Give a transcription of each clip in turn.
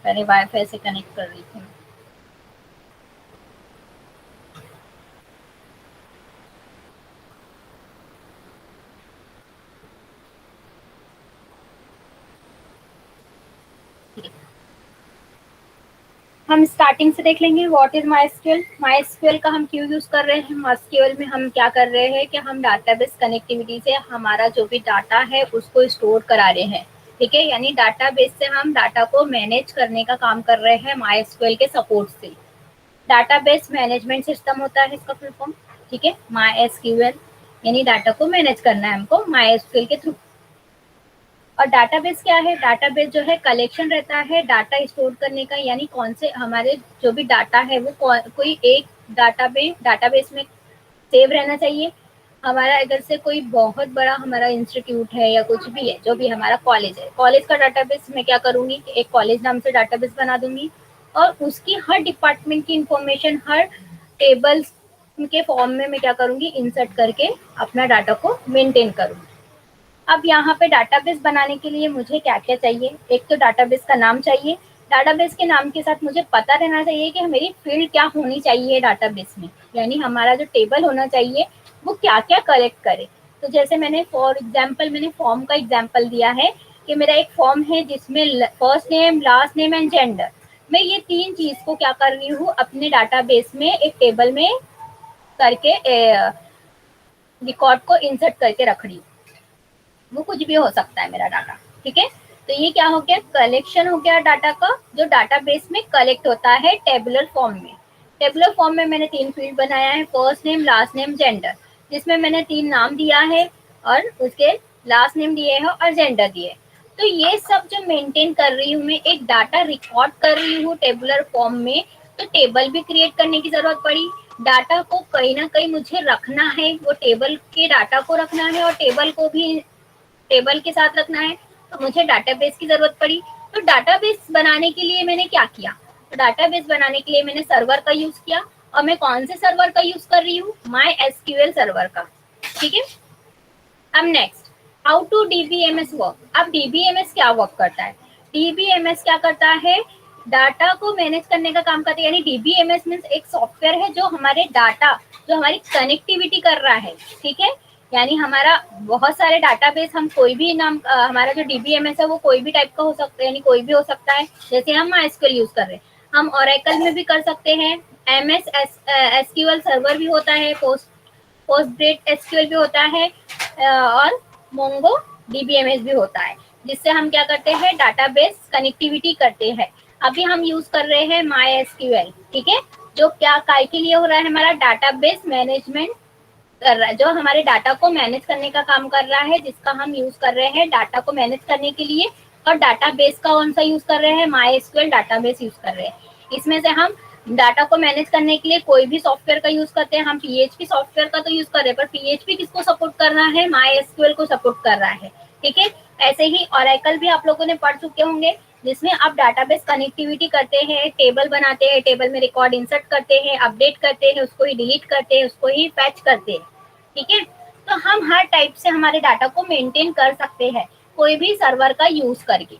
पहले वाईफाई से कनेक्ट कर रही थी। हम स्टार्टिंग से देख लेंगे व्हाट इज माइस्क्यूएल। माइस्क्यूएल का हम क्यों यूज कर रहे हैं। माइस्क्यूएल में हम क्या कर रहे हैं कि हम डाटाबेस कनेक्टिविटी से हमारा जो भी डाटा है उसको स्टोर करा रहे हैं, ठीक है। यानी डाटाबेस से हम डाटा को मैनेज करने का काम कर रहे हैं माइस्क्यूएल के सपोर्ट से। डाटाबेस मैनेजमेंट सिस्टम होता है इसका फुल फॉर्म, ठीक है। माइस्क्यूएल यानी डाटा को मैनेज करना है हमको माइस्क्यूएल के थ्रू। और डाटाबेस क्या है। डाटाबेस जो है कलेक्शन रहता है डाटा स्टोर करने का, यानी कौन से हमारे जो भी डाटा है वो कोई एक डाटाबेस में सेव रहना चाहिए। हमारा अगर से कोई बहुत बड़ा हमारा इंस्टीट्यूट है या कुछ भी है, जो भी हमारा कॉलेज है, कॉलेज का डाटाबेस मैं क्या करूंगी कि एक कॉलेज नाम से डाटाबेस बना दूंगी और उसकी हर डिपार्टमेंट की इंफॉर्मेशन हर टेबल्स के फॉर्म में मैं क्या करूंगी इंसर्ट करके अपना डाटा को मेंटेन करूंगी। अब यहाँ पे डाटाबेस बनाने के लिए मुझे क्या क्या चाहिए। एक तो डाटाबेस का नाम चाहिए। डाटाबेस के नाम के साथ मुझे पता रहना चाहिए कि मेरी फील्ड क्या होनी चाहिए डाटाबेस में, यानी हमारा जो टेबल होना चाहिए वो क्या क्या कलेक्ट करे। तो जैसे मैंने फॉर एग्जाम्पल मैंने फॉर्म का एग्जाम्पल दिया है कि मेरा एक फॉर्म है जिसमें first name last name and gender, मैं ये तीन चीज को क्या कर रही हूँ अपने डाटाबेस में एक टेबल में करके रिकॉर्ड को इंसर्ट करके रख रही हूँ। वो कुछ भी हो सकता है मेरा डाटा, ठीक है। तो ये क्या हो गया कलेक्शन हो गया डाटा का, जो डाटाबेस में कलेक्ट होता है टेबुलर फॉर्म में। टेबुलर फॉर्म में मैंने तीन फील्ड बनाया है, first name last name gender, जिसमें मैंने तीन नाम दिया है और उसके लास्ट नेम दिए हैं और जेंडर दिए। तो ये सब जो मेंटेन कर रही हूँ मैं, एक डाटा रिकॉर्ड कर रही हूँ टेबुलर फॉर्म में, तो टेबल भी क्रिएट करने की जरूरत पड़ी। डाटा को कहीं ना कहीं मुझे रखना है, वो टेबल के डाटा को रखना है और टेबल को भी टेबल के साथ रखना है, तो मुझे डाटाबेस की जरूरत पड़ी। तो डाटाबेस बनाने के लिए मैंने क्या किया, तो डाटाबेस बनाने के लिए मैंने सर्वर का यूज किया। और मैं कौन से सर्वर का यूज कर रही हूँ, माई एसक्यूएल सर्वर का, ठीक है। अब next how to DBMS work. अब डीबीएमएस क्या वर्क करता है। डीबीएमएस क्या करता है, डाटा को मैनेज करने का काम करता है। यानी डीबीएमएस मीन्स एक सॉफ्टवेयर है जो हमारे डाटा जो हमारी कनेक्टिविटी कर रहा है, ठीक है। यानी हमारा बहुत सारे डाटाबेस हम कोई भी नाम हमारा जो डीबीएमएस है वो कोई भी टाइप का हो सकता है, यानी कोई भी हो सकता है। जैसे हम माइस्क्यूएल यूज कर रहे हैं, हम ओरेकल में भी कर सकते हैं, एमएस एसक्यूएल सर्वर भी होता है, पोस्टग्रेट एसक्यूएल भी होता है और मोंगो डीबीएमएस भी होता है, जिससे हम क्या करते हैं डाटाबेस कनेक्टिविटी करते हैं। अभी हम यूज कर रहे हैं माई एसक्यूएल, ठीक है, जो क्या काय के लिए हो रहा है, हमारा डाटाबेस मैनेजमेंट कर रहा है, जो हमारे डाटा को मैनेज करने का काम कर रहा है, जिसका हम यूज कर रहे हैं डाटा को मैनेज करने के लिए। और डाटाबेस का कौन सा यूज कर रहे हैं, माई एसक्यूएल डाटाबेस यूज कर रहे हैं। इसमें से हम डाटा को मैनेज करने के लिए कोई भी सॉफ्टवेयर का यूज करते हैं। हम पीएचपी सॉफ्टवेयर का तो यूज कर रहे हैं, पर पीएचपी किसको सपोर्ट कर रहा है, माई एसक्यूएल को सपोर्ट कर रहा है, ठीक है। ऐसे ही ओरेकल भी आप लोगों ने पढ़ चुके होंगे, जिसमें आप डाटाबेस कनेक्टिविटी करते हैं, टेबल बनाते हैं, टेबल में रिकॉर्ड इंसर्ट करते हैं, अपडेट करते हैं, उसको ही डिलीट करते हैं, उसको ही फैच करते हैं, ठीक है। तो हम हर टाइप से हमारे डाटा को मेंटेन कर सकते हैं कोई भी सर्वर का यूज करके।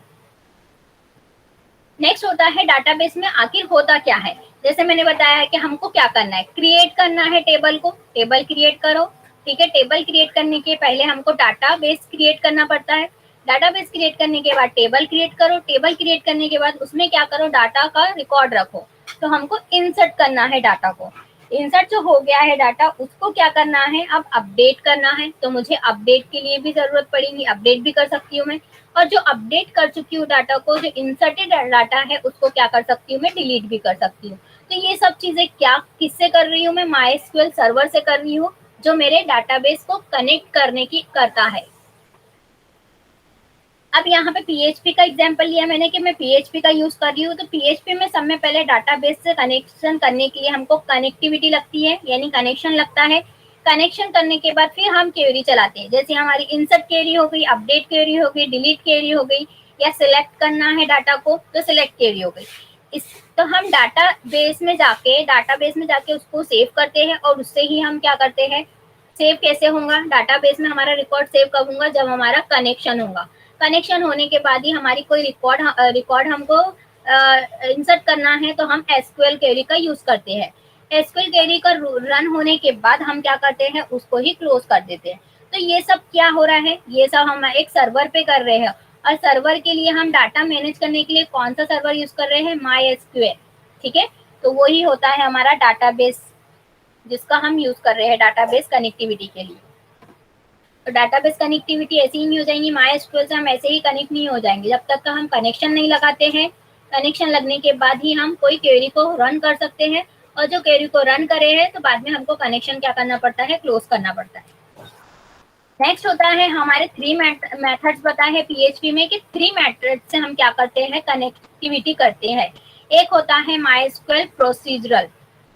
नेक्स्ट होता है डाटाबेस में आखिर होता क्या है। जैसे मैंने बताया है कि हमको क्या करना है, क्रिएट करना है टेबल को, टेबल क्रिएट करो, ठीक है। टेबल क्रिएट करने के पहले हमको डाटाबेस क्रिएट करना पड़ता है। डाटाबेस क्रिएट करने के बाद टेबल क्रिएट करो, टेबल क्रिएट करने के बाद उसमें क्या करो डाटा का रिकॉर्ड रखो। तो हमको इंसर्ट करना है डाटा को, इंसर्ट जो हो गया है डाटा उसको क्या करना है अब अपडेट करना है। तो मुझे अपडेट के लिए भी जरूरत पड़ेगी, अपडेट भी कर सकती हूँ मैं। और जो अपडेट कर चुकी हूँ डाटा को, जो इंसर्टेड डाटा है उसको क्या कर सकती हूँ मैं डिलीट भी कर सकती हूँ। तो ये सब चीजें क्या किससे कर रही हूँ मैं, माइस्क्यूएल सर्वर से कर रही हूँ, जो मेरे डाटाबेस को कनेक्ट करने की करता है। अब यहाँ पे पीएचपी का एग्जांपल लिया मैंने कि मैं पीएचपी का यूज कर रही हूँ। तो पीएचपी में सब में पहले डाटाबेस से कनेक्शन करने के लिए हमको कनेक्टिविटी लगती है, यानी कनेक्शन लगता है। कनेक्शन करने के बाद फिर हम क्वेरी चलाते हैं, जैसे हमारी इंसर्ट क्वेरी हो गई, अपडेट क्वेरी हो गई, डिलीट क्वेरी हो गई, या सिलेक्ट करना है डाटा को तो सिलेक्ट क्वेरी हो गई। इस तो हम डाटाबेस में जाके उसको सेव करते हैं और उससे ही हम क्या करते हैं, सेव कैसे होगा डाटाबेस में हमारा रिकॉर्ड सेव कब होगा, जब हमारा कनेक्शन होगा। कनेक्शन होने के बाद ही हमारी कोई रिकॉर्ड हमको इंसर्ट करना है तो हम एसक्यूएल क्वेरी का यूज करते हैं। एसक्यूएल क्वेरी का रन होने के बाद हम क्या करते हैं, उसको ही क्लोज कर देते हैं। तो ये सब क्या हो रहा है, ये सब हम एक सर्वर पे कर रहे हैं, और सर्वर के लिए हम डाटा मैनेज करने के लिए कौन सा सर्वर यूज कर रहे हैं, माई एसक्यूएल। ठीक है, तो वही होता है हमारा डाटाबेस, जिसका हम यूज कर रहे हैं डाटाबेस कनेक्टिविटी के लिए। तो डाटाबेस कनेक्टिविटी ऐसी ही नहीं हो जाएंगी, माई एसक्यूएल से हम ऐसे ही कनेक्ट नहीं हो जाएंगे जब तक का हम कनेक्शन नहीं लगाते हैं। कनेक्शन लगने के बाद ही हम कोई क्वेरी को रन कर सकते हैं, और जो क्वेरी को रन करे हैं तो बाद में हमको कनेक्शन क्या करना पड़ता है, क्लोज करना पड़ता है। नेक्स्ट होता है हमारे थ्री मेथड्स बताए हैं पीएचपी में कि थ्री मेथड से हम क्या करते हैं, कनेक्टिविटी करते हैं। एक होता है माइस्क्वेल प्रोसीजरल।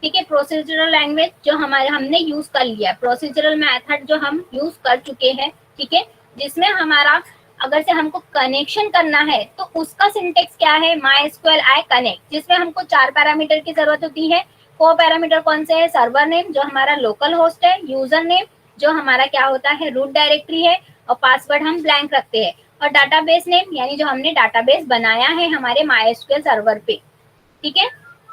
ठीक है, प्रोसीजरल लैंग्वेज जो हमारे हमने यूज कर लिया, प्रोसीजरल मेथड जो हम यूज कर चुके हैं। ठीक है, जिसमें हमारा अगर से हमको कनेक्शन करना है तो उसका सिंटेक्स क्या है, माइस्क्वेल आई कनेक्ट, जिसमें हमको 4 पैरामीटर की जरूरत होती है। 4 पैरामीटर कौन से है, सर्वर नेम जो हमारा लोकल होस्ट है, यूजर नेम जो हमारा क्या होता है रूट डायरेक्टरी है, और पासवर्ड हम ब्लैंक रखते हैं, और डाटाबेस नेम यानी जो हमने डाटाबेस बनाया है हमारे माइस्क्वेल सर्वर पे। ठीक है,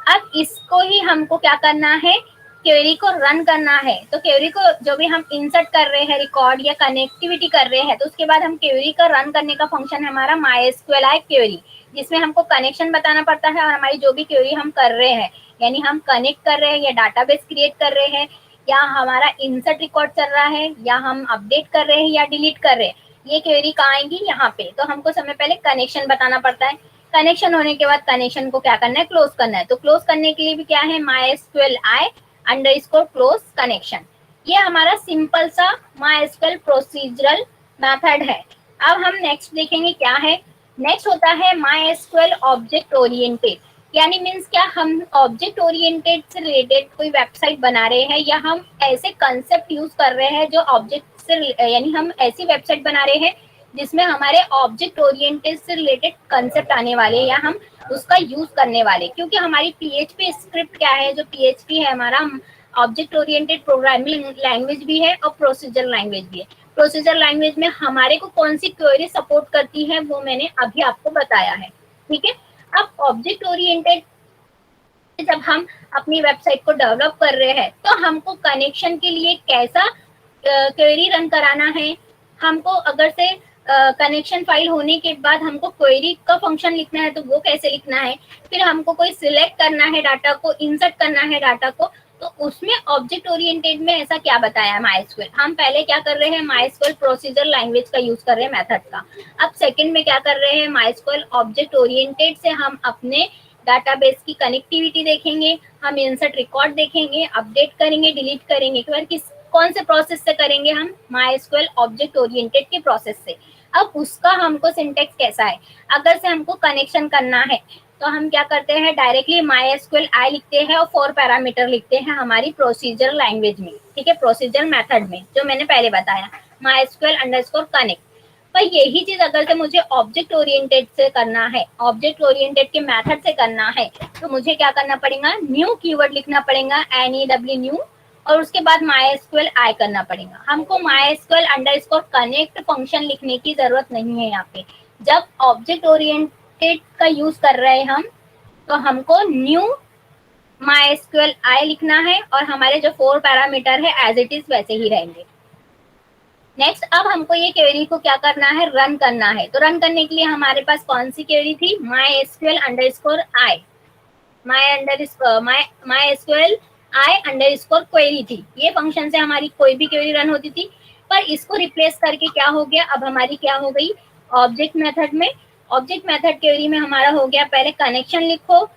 अब इसको ही हमको क्या करना है, क्वेरी को रन करना है। तो क्वेरी को जो भी हम इंसर्ट कर रहे हैं रिकॉर्ड या कनेक्टिविटी कर रहे हैं, तो उसके बाद हम क्वेरी का रन करने का फंक्शन है हमारा माइस्क्वेल आई क्वेरी, जिसमें हमको कनेक्शन बताना पड़ता है, और हमारी जो भी क्वेरी हम कर रहे हैं, यानी हम कनेक्ट कर रहे हैं या डाटाबेस क्रिएट कर रहे हैं, या हमारा इंसर्ट रिकॉर्ड चल रहा है, या हम अपडेट कर रहे हैं या डिलीट कर रहे हैं, ये क्वेरी कहाँ आएंगी, यहाँ पे। तो हमको समय पहले कनेक्शन बताना पड़ता है। कनेक्शन होने के बाद कनेक्शन को क्या करना है, क्लोज करना है। तो क्लोज करने के लिए भी क्या है, माइस्क्वेल आई अंडरस्कोर क्लोज कनेक्शन। ये हमारा सिंपल सा माइस्क्वेल प्रोसीजरल मेथड है। अब हम नेक्स्ट देखेंगे क्या है। नेक्स्ट होता है माइस्क्वेल ऑब्जेक्ट ओरिएंटेड, यानी मीन्स क्या, हम ऑब्जेक्ट ओरिएंटेड से रिलेटेड कोई वेबसाइट बना रहे हैं, या हम ऐसे कंसेप्ट यूज कर रहे हैं जो ऑब्जेक्ट से, यानी हम ऐसी वेबसाइट बना रहे हैं जिसमें हमारे ऑब्जेक्ट ओरिएंटेड से रिलेटेड कंसेप्ट आने वाले, या हम उसका यूज करने वाले। क्योंकि हमारी पीएचपी स्क्रिप्ट क्या है, जो पीएचपी है हमारा ऑब्जेक्ट ओरिएंटेड प्रोग्रामिंग लैंग्वेज भी है और प्रोसीजर लैंग्वेज भी है। प्रोसीजर लैंग्वेज में हमारे को कौन सी क्वेरी सपोर्ट करती है वो मैंने अभी आपको बताया है। ठीक है, अब ऑब्जेक्ट ओरिएंटेड जब हम अपनी वेबसाइट को डेवलप कर रहे हैं तो हमको कनेक्शन के लिए कैसा क्वेरी रन कराना है, हमको अगर से कनेक्शन फाइल होने के बाद हमको क्वेरी का फंक्शन लिखना है तो वो कैसे लिखना है, फिर हमको कोई सिलेक्ट करना है डाटा को, इंसर्ट करना है डाटा को, तो उसमें ऑब्जेक्ट ओरिएंटेड में ऐसा क्या बताया है माइस्क्वेल। हम पहले क्या कर रहे हैं, माइस्क्वेल प्रोसीजर लैंग्वेज का यूज कर रहे हैं मेथड का। अब सेकंड में क्या कर रहे हैं, माइस्क्वेल ऑब्जेक्ट ओरिएंटेड से हम अपने डाटाबेस की कनेक्टिविटी देखेंगे, हम इंसर्ट रिकॉर्ड देखेंगे, अपडेट करेंगे, डिलीट करेंगे, कौन से प्रोसेस से करेंगे, हम माइस्क्वेल ऑब्जेक्ट ओरिएंटेड के प्रोसेस से। अब उसका हमको सिंटेक्स कैसा है, अगर से हमको कनेक्शन करना है तो हम क्या करते हैं, डायरेक्टली माइस्क्वेल आई लिखते हैं और 4 पैरामीटर लिखते हैं हमारी प्रोसीजर लैंग्वेज में। ठीक है, प्रोसीजर मेथड में जो मैंने पहले बताया, माइस्क्वेल अंडरस्कोर कनेक्ट। पर यही चीज अगर से मुझे ऑब्जेक्ट ओरिएंटेड से करना है, ऑब्जेक्ट ओरिएंटेड के मेथड से करना है, तो मुझे क्या करना पड़ेगा, न्यू कीवर्ड लिखना पड़ेगा, NEW न्यू, और उसके बाद माइस्क्वेल आई करना पड़ेगा। हमको माइस्क्वेल अंडरस्कोर कनेक्ट फंक्शन लिखने की जरूरत नहीं है यहाँ पे। जब ऑब्जेक्ट ओरिएंटेड का यूज कर रहे हैं हम, तो हमको न्यू माइस्क्वेल आई लिखना है, और हमारे जो 4 पैरामीटर है एज इट इज वैसे ही रहेंगे। नेक्स्ट, अब हमको ये क्वेरी को क्या करना है, रन करना है। तो रन करने के लिए हमारे पास कौन सी क्वेरी थी, MySQL underscore I, MySQL I underscore query थी। ये फंक्शन से हमारी कोई भी क्वेरी रन होती थी। पर इसको रिप्लेस करके क्या हो गया, अब हमारी क्या हो गई, ऑब्जेक्ट मेथड में, ऑब्जेक्ट मेथड क्वेरी में हमारा हो गया, पहले कनेक्शन लिखो,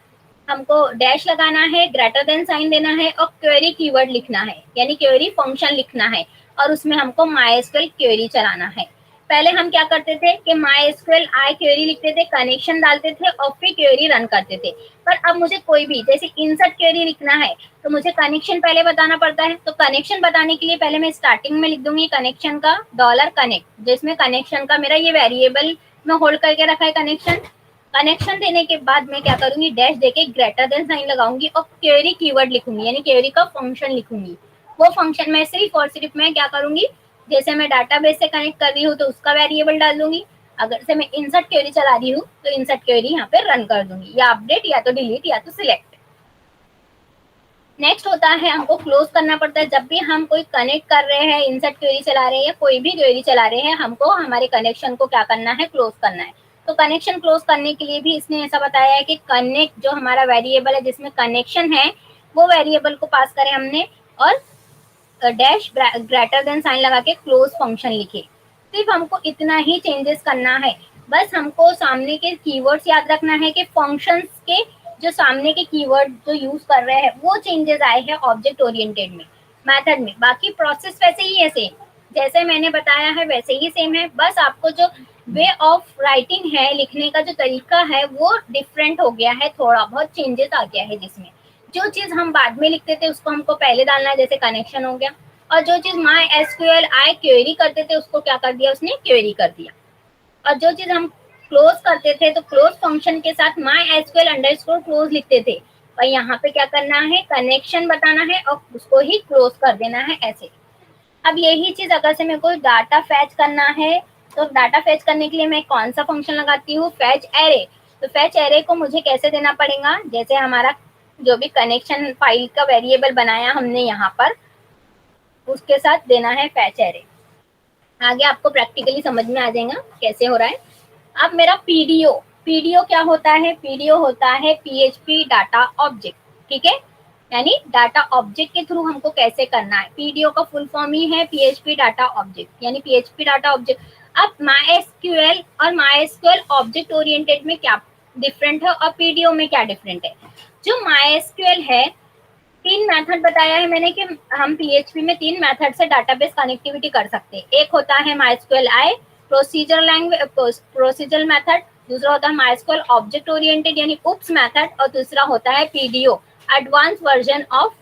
हमको डैश लगाना है, ग्रेटर देन साइन देना है, और क्वेरी कीवर्ड लिखना है, यानी क्वेरी फंक्शन लिखना है, और उसमें हमको माइस्क्वेल क्वेरी चलाना है। पहले हम क्या करते थे कि माइस्क्वेल आई क्वेरी लिखते थे, कनेक्शन डालते थे और फिर क्वेरी रन करते थे। पर अब मुझे कोई भी जैसे इंसर्ट क्वेरी लिखना है तो मुझे कनेक्शन पहले बताना पड़ता है। तो कनेक्शन बताने के लिए पहले मैं स्टार्टिंग में लिख दूंगी कनेक्शन का $कनेक्ट, जिसमें कनेक्शन का मेरा ये वेरिएबल में होल्ड करके रखा है कनेक्शन। कनेक्शन देने के बाद मैं क्या करूंगी, डैश देके ग्रेटर देन साइन लगाऊंगी और क्वेरी कीवर्ड लिखूंगी, यानी क्वेरी का फंक्शन लिखूंगी। वो फंक्शन में सिर्फ और सिर्फ मैं क्या करूंगी, जैसे मैं डाटाबेस से कनेक्ट कर रही हूँ तो उसका वेरिएबल डाल दूंगी। अगर से मैं इंसर्ट क्वेरी चला रही हूँ तो इंसर्ट क्वेरी यहाँ पे रन कर दूंगी, या अपडेट या तो डिलीट या तो सिलेक्ट। नेक्स्ट होता है हमको क्लोज करना पड़ता है। जब भी हम कोई कनेक्ट कर रहे हैं, इंसर्ट क्वेरी चला रहे हैं या कोई भी क्वेरी चला रहे हैं, हमको हमारे कनेक्शन को क्या करना है, क्लोज करना है। तो कनेक्शन क्लोज करने के लिए भी इसने ऐसा बताया है कि कनेक्ट जो हमारा वेरिएबल है जिसमें कनेक्शन है वो वेरिएबल को पास करें हमने, और डैश ग्रेटर देन साइन लगा के क्लोज फंक्शन लिखे। सिर्फ हमको इतना ही चेंजेस करना है। बस हमको सामने के कीवर्ड्स याद रखना है कि फंक्शंस के जो सामने के कीवर्ड जो यूज कर रहे हैं वो चेंजेस आए हैं ऑब्जेक्ट ओरिएंटेड में, मेथड में। बाकी प्रोसेस वैसे ही है सेम, जैसे मैंने बताया है वैसे ही सेम है। बस आपको जो वे ऑफ राइटिंग है, लिखने का जो तरीका है वो डिफरेंट हो गया है, थोड़ा बहुत चेंजेस आ गया है, जिसमें जो चीज हम बाद में लिखते थे उसको हमको पहले डालना है, जैसे कनेक्शन हो गया। और जो चीज माई एसक्यूएल आई क्वेरी करते थे उसको क्या कर दिया उसने, क्वेरी कर दिया। और जो चीज हम क्लोज करते थे तो क्लोज फंक्शन के साथ माई एसक्यूएल अंडरस्कोर क्लोज लिखते थे, और यहाँ पे क्या करना है, कनेक्शन बताना है और उसको ही क्लोज कर देना है ऐसे। अब यही चीज अगर से मेरे को डाटा फैच करना है तो डाटा फैच करने के लिए मैं कौन सा फंक्शन लगाती हूँ, फैच एरे। तो फैच एरे को मुझे कैसे देना पड़ेगा, जैसे हमारा जो भी कनेक्शन फाइल का वेरिएबल बनाया हमने यहाँ पर उसके साथ देना है फैच एरे। आगे आपको प्रैक्टिकली समझ में आ जाएगा कैसे हो रहा है। अब मेरा पीडीओ, पीडीओ क्या होता है, पीडीओ होता है पीएचपी डाटा ऑब्जेक्ट, ठीक है। यानी डाटा ऑब्जेक्ट के थ्रू हमको कैसे करना है, पीडीओ का फुल फॉर्म ही है पीएचपी डाटा ऑब्जेक्ट, यानी पीएचपी डाटा ऑब्जेक्ट। अब माईएसक्यूएल और माईएसक्यूएल ऑब्जेक्ट ओरिएंटेड में क्या डिफरेंट है और पीडीओ में क्या डिफरेंट है। जो माईएसक्यूएल है, तीन मेथड बताया है मैंने कि हम पीएचपी में तीन मेथड से डाटाबेस कनेक्टिविटी कर सकते हैं। एक होता है MySQL I procedure language procedure method, दूसरा होता है माईएसक्यूएल ऑब्जेक्ट ओरिएंटेड यानी उप्स मेथड, और दूसरा होता है PDO advance version of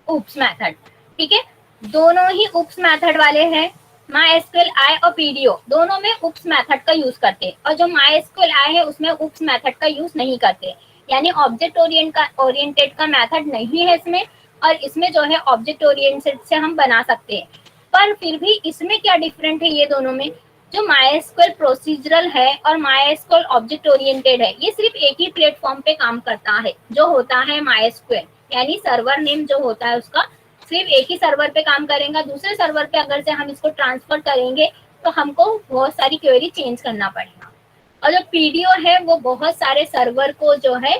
oops method, ठीक है। दोनों ही उप्स मेथड वाले हैं, माईएसक्यूएल आई और पीडीओ दोनों में उप्स मेथड का यूज करते हैं, और जो माईएसक्यूएल आई है उसमें उप्स मेथड का यूज नहीं करते, यानी ऑब्जेक्ट ओरिएंटेड का मेथड नहीं है इसमें, और इसमें जो है ऑब्जेक्ट ओरिएंटेड से हम बना सकते हैं। पर फिर भी इसमें क्या डिफरेंट है ये दोनों में, जो माईएसक्यूएल प्रोसीजरल है और माईएसक्यूएल ऑब्जेक्ट ओरिएंटेड है, ये सिर्फ एक ही प्लेटफॉर्म पे काम करता है जो होता है माईएसक्यूएल, यानी सर्वर नेम जो होता है उसका सिर्फ एक ही सर्वर पे काम करेगा। दूसरे सर्वर पे अगर से हम इसको ट्रांसफर करेंगे तो हमको बहुत सारी क्वेरी चेंज करना पड़ेगा। और जो पीडीओ है वो बहुत सारे सर्वर को जो है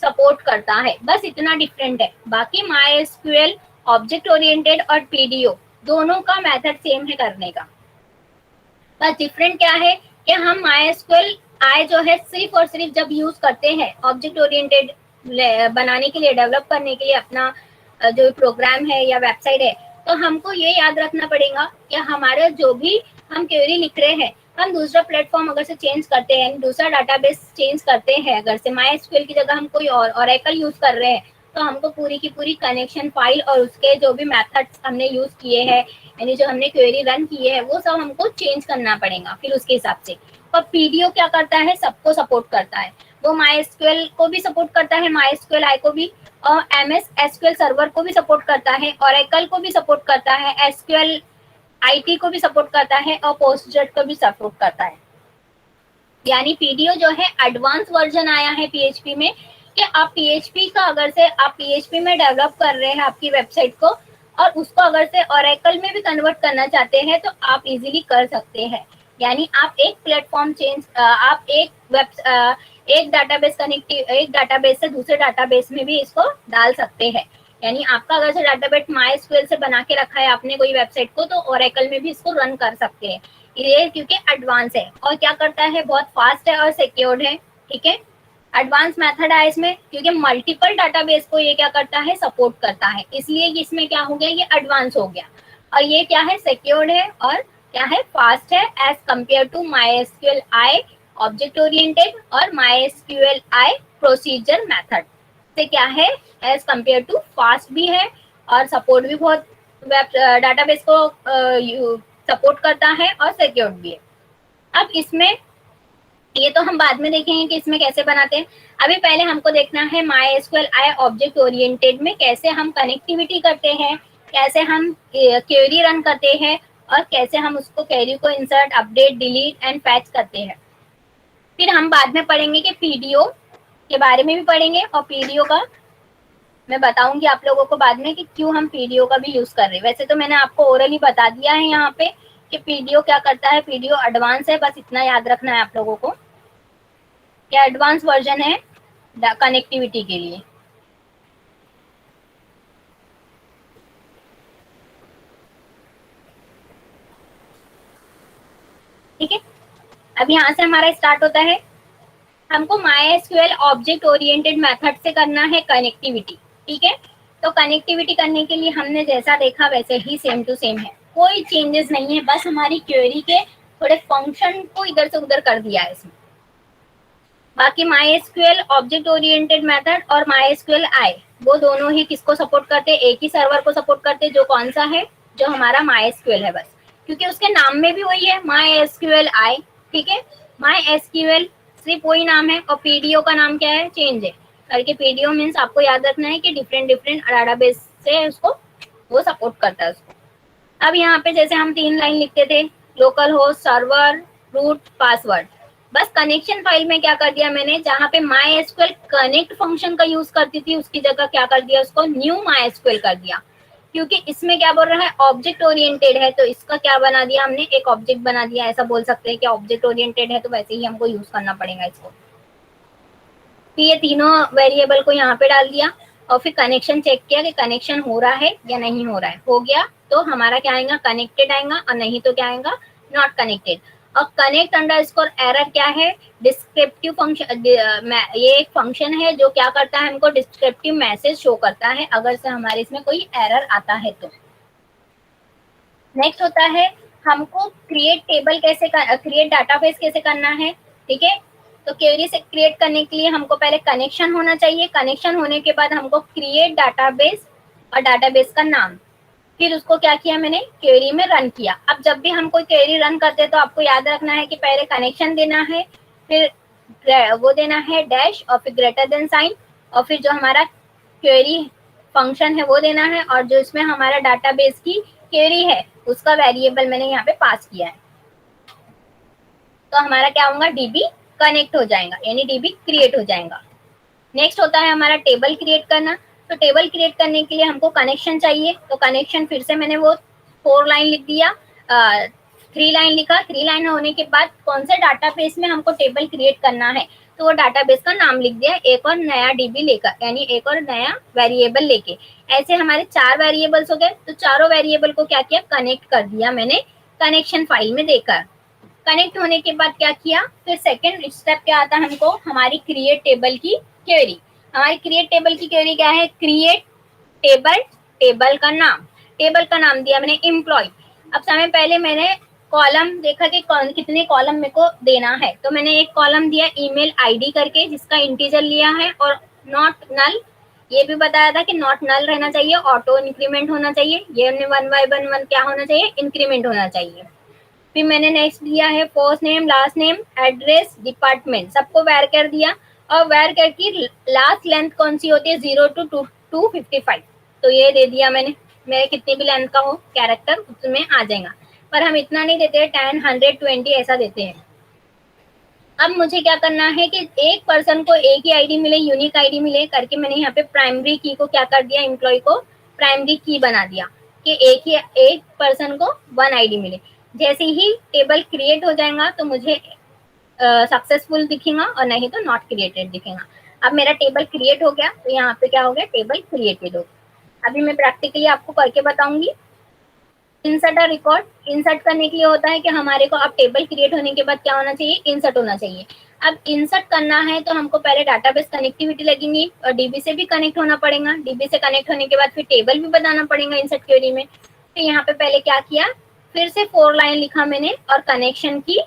सपोर्ट करता है, बस इतना डिफरेंट है। बाकी माईएसक्यूएल ऑब्जेक्ट ओरिएंटेड और पीडीओ दोनों का मेथड सेम है करने का, बस डिफरेंट क्या है कि हम माईएसक्यूएल आई जो है सिर्फ और सिर्फ जब यूज करते हैं ऑब्जेक्ट ओरिएंटेड बनाने के लिए, डेवलप करने के लिए अपना जो प्रोग्राम है या वेबसाइट है, तो हमको ये याद रखना पड़ेगा कि हमारा जो भी हम क्वेरी लिख रहे हैं, हम दूसरा प्लेटफॉर्म अगर से चेंज करते हैं, दूसरा डाटाबेस चेंज करते हैं, अगर से माईएसक्यूएल की जगह हम कोई और ओरेकल यूज कर रहे हैं, तो हमको पूरी की पूरी कनेक्शन फाइल और उसके जो भी मेथड्स हमने यूज किए हैं, यानी जो हमने क्वेरी रन की है, वो सब हमको चेंज करना पड़ेगा फिर उसके हिसाब से। और पीडीओ क्या करता है, सबको सपोर्ट करता है, वो माईएसक्यूएल को भी सपोर्ट करता है, माईएसक्यूएल आई को भी, और एमएस एसक्यूएल सर्वर को भी सपोर्ट करता है, ओरेकल को भी सपोर्ट करता है, एसक्यूएल आईटी को भी सपोर्ट करता है, और पोस्टग्रेस को भी सपोर्ट करता है। यानी पीडीओ जो है एडवांस वर्जन आया है पीएचपी में, कि आप पीएचपी का अगर से आप पीएचपी में डेवलप कर रहे हैं आपकी वेबसाइट को, और उसको अगर से ओरेकल में भी कन्वर्ट करना चाहते हैं तो आप इजीली कर सकते हैं। यानी आप एक प्लेटफॉर्म चेंज, आप एक डाटाबेस से दूसरे डाटाबेस में भी इसको डाल सकते हैं। यानी आपका अगर से डाटाबेस माईएसक्यूएल से बना के रखा है आपने कोई वेबसाइट को, तो ओरेकल में भी इसको रन कर सकते हैं, ये क्योंकि एडवांस है और क्या करता है, बहुत फास्ट है और सिक्योर्ड है, ठीक है। एडवांस मेथड है इसमें क्योंकि मल्टीपल डाटाबेस को ये क्या करता है, सपोर्ट करता है, इसलिए इसमें क्या हो गया, ये एडवांस हो गया। और ये क्या है, सिक्योर्ड है और क्या है, फास्ट है as compare to MySQL I object oriented और माईएसक्यूएल आई प्रोसीजर मेथड से क्या है, एज कंपेयर टू फास्ट भी है और सपोर्ट भी बहुत डाटाबेस को सपोर्ट करता है और सिक्योर्ड भी है। अब इसमें ये तो हम बाद में देखेंगे कि इसमें कैसे बनाते हैं, अभी पहले हमको देखना है माईएसक्यूएल आई ऑब्जेक्ट ओरिएंटेड में कैसे हम कनेक्टिविटी करते हैं, कैसे हम क्वेरी रन करते हैं, और कैसे हम उसको क्वेरी को insert, update, delete and fetch करते हैं। फिर हम बाद में पढ़ेंगे कि पीडीओ के बारे में भी पढ़ेंगे, और पीडीओ का मैं बताऊंगी आप लोगों को बाद में कि क्यों हम पीडीओ का भी यूज कर रहे हैं। वैसे तो मैंने आपको ओरली बता दिया है यहाँ पे कि पीडीओ क्या करता है। पीडीओ एडवांस है, बस इतना याद रखना है आप लोगों को, क्या एडवांस वर्जन है कनेक्टिविटी के लिए। ठीक है, अब यहाँ से हमारा स्टार्ट होता है। हमको MySQL ऑब्जेक्ट ओरिएंटेड मेथड से करना है कनेक्टिविटी। ठीक है, तो कनेक्टिविटी करने के लिए हमने जैसा देखा वैसे ही सेम टू सेम है, कोई चेंजेस नहीं है, बस हमारी क्वेरी के थोड़े फंक्शन को इधर से उधर कर दिया है इसमें। बाकी MySQL ऑब्जेक्ट ओरिएंटेड मेथड और MySQL I वो दोनों ही किसको सपोर्ट करते हैं, एक ही सर्वर को सपोर्ट करते हैं, जो कौन सा है, जो हमारा MySQL है बस, क्योंकि उसके नाम में भी वही है MySQL I। ठीक है, MySQL सिर्फ वही नाम है, और पीडीओ का नाम क्या है, चेंज है करके। पीडीओ मीन्स आपको याद रखना है कि डिफरेंट डिफरेंट डाटाबेस से उसको वो सपोर्ट करता है उसको। अब यहाँ पे जैसे हम 3 लाइन लिखते थे, local host, server, root, password, बस कनेक्शन फाइल में क्या कर दिया मैंने, जहाँ पे MySQL कनेक्ट फंक्शन का यूज करती थी उसकी जगह क्या कर दिया, उसको न्यू MySQL कर दिया, क्योंकि इसमें क्या बोल रहा है, ऑब्जेक्ट ओरिएंटेड है, तो इसका क्या बना दिया हमने, एक ऑब्जेक्ट बना दिया। ऐसा बोल सकते हैं कि ऑब्जेक्ट ओरिएंटेड है तो वैसे ही हमको यूज करना पड़ेगा इसको। फिर ये तीनों वेरिएबल को यहाँ पे डाल दिया, और फिर कनेक्शन चेक किया कि कनेक्शन हो रहा है या नहीं हो रहा है। हो गया तो हमारा क्या आएगा, कनेक्टेड आएगा, और नहीं तो क्या आएगा, नॉट कनेक्टेड। और कनेक्ट अंडरस्कोर एरर क्या है, डिस्क्रिप्टिव फंक्शन, ये एक फंक्शन है जो क्या करता है, हमको डिस्क्रिप्टिव मैसेज शो करता है अगर से हमारे इसमें कोई एरर आता है तो। नेक्स्ट होता है हमको क्रिएट टेबल कैसे, क्रिएट डाटाबेस कैसे करना है। ठीक है, तो क्वेरी से क्रिएट करने के लिए हमको पहले कनेक्शन होना चाहिए, कनेक्शन होने के बाद हमको क्रिएट डाटाबेस और डाटाबेस का नाम, फिर उसको क्या किया मैंने, क्वेरी में रन किया। अब जब भी हम कोई क्वेरी रन करते हैं तो आपको याद रखना है कि पहले कनेक्शन देना है, फिर वो देना है डैश, और फिर ग्रेटर देन साइन, और फिर जो हमारा क्वेरी फंक्शन है वो देना है, और जो इसमें हमारा डाटाबेस की क्वेरी है उसका वेरिएबल मैंने यहाँ पे पास किया है। तो हमारा क्या होगा, डीबी कनेक्ट हो जाएगा, यानी डीबी क्रिएट हो जाएगा। नेक्स्ट होता है हमारा टेबल क्रिएट करना। तो टेबल क्रिएट करने के लिए हमको कनेक्शन चाहिए, तो कनेक्शन फिर से मैंने वो 4 लाइन लिख दिया, 3 लाइन लिखा। 3 लाइन होने के बाद कौन से डाटाबेस में हमको टेबल क्रिएट करना है, तो वो डाटाबेस का नाम लिख दिया, एक और नया डीबी लेकर, यानी एक और नया वेरिएबल लेके। ऐसे हमारे 4 वेरिएबल्स हो गए, तो चारों वेरिएबल को क्या किया, कनेक्ट कर दिया मैंने कनेक्शन फाइल में देकर। कनेक्ट होने के बाद क्या किया, फिर सेकेंड स्टेप क्या आता है हमको, हमारी क्रिएट टेबल की क्वेरी। हमारी क्रिएट टेबल की क्वेरी क्या है, क्रिएट टेबल, टेबल का नाम, टेबल का नाम दिया मैंने एम्प्लॉय। अब समय पहले मैंने कॉलम देखा कि कितने कॉलम मेरे को देना है, तो मैंने एक कॉलम दिया ईमेल आईडी करके जिसका इंटीजर लिया है, और नॉट नल, ये भी बताया था कि नॉट नल रहना चाहिए, ऑटो इंक्रीमेंट होना चाहिए, ये 1 बाय 1 क्या होना चाहिए, इंक्रीमेंट होना चाहिए। फिर मैंने नेक्स्ट दिया है first name, last name, address, department, सबको वेर कर दिया। और वेर कर की लास्ट लेंथ कौन सी होती है, 0 to 255, तो ये दे दिया मैंने। मेरे कितनी भी लेंथ का हो कैरेक्टर उसमें आ जाएगा, पर हम इतना नहीं देते हैं, 10, 100, 20 ऐसा देते हैं। अब मुझे क्या करना है कि एक पर्सन को एक ही आईडी मिले, यूनिक आईडी मिले करके मैंने यहाँ पे प्राइमरी की को क्या कर दिया, एम्प्लॉय को प्राइमरी की बना दिया कि एक पर्सन को 1 आईडी मिले। जैसे ही टेबल क्रिएट हो जाएगा तो मुझे सक्सेसफुल दिखेगा, और नहीं तो नॉट क्रिएटेड दिखेगा। अब मेरा टेबल क्रिएट हो गया, तो यहाँ पे क्या हो गया, टेबल क्रिएटेड हो गया। अभी मैं प्रैक्टिकली आपको करके बताऊंगी। इंसर्ट और रिकॉर्ड, इंसर्ट करने के लिए होता है कि हमारे को अब टेबल क्रिएट होने के बाद क्या होना चाहिए, इंसर्ट होना चाहिए। अब इंसर्ट करना है तो हमको पहले डाटाबेस कनेक्टिविटी लगेंगी, और डीबी से भी कनेक्ट होना पड़ेगा। डीबी से कनेक्ट होने के बाद फिर टेबल भी बनाना पड़ेगा इंसर्ट क्वेरी में। तो यहाँ पे पहले क्या किया, फिर से 4 लाइन लिखा मैंने, और कनेक्शन की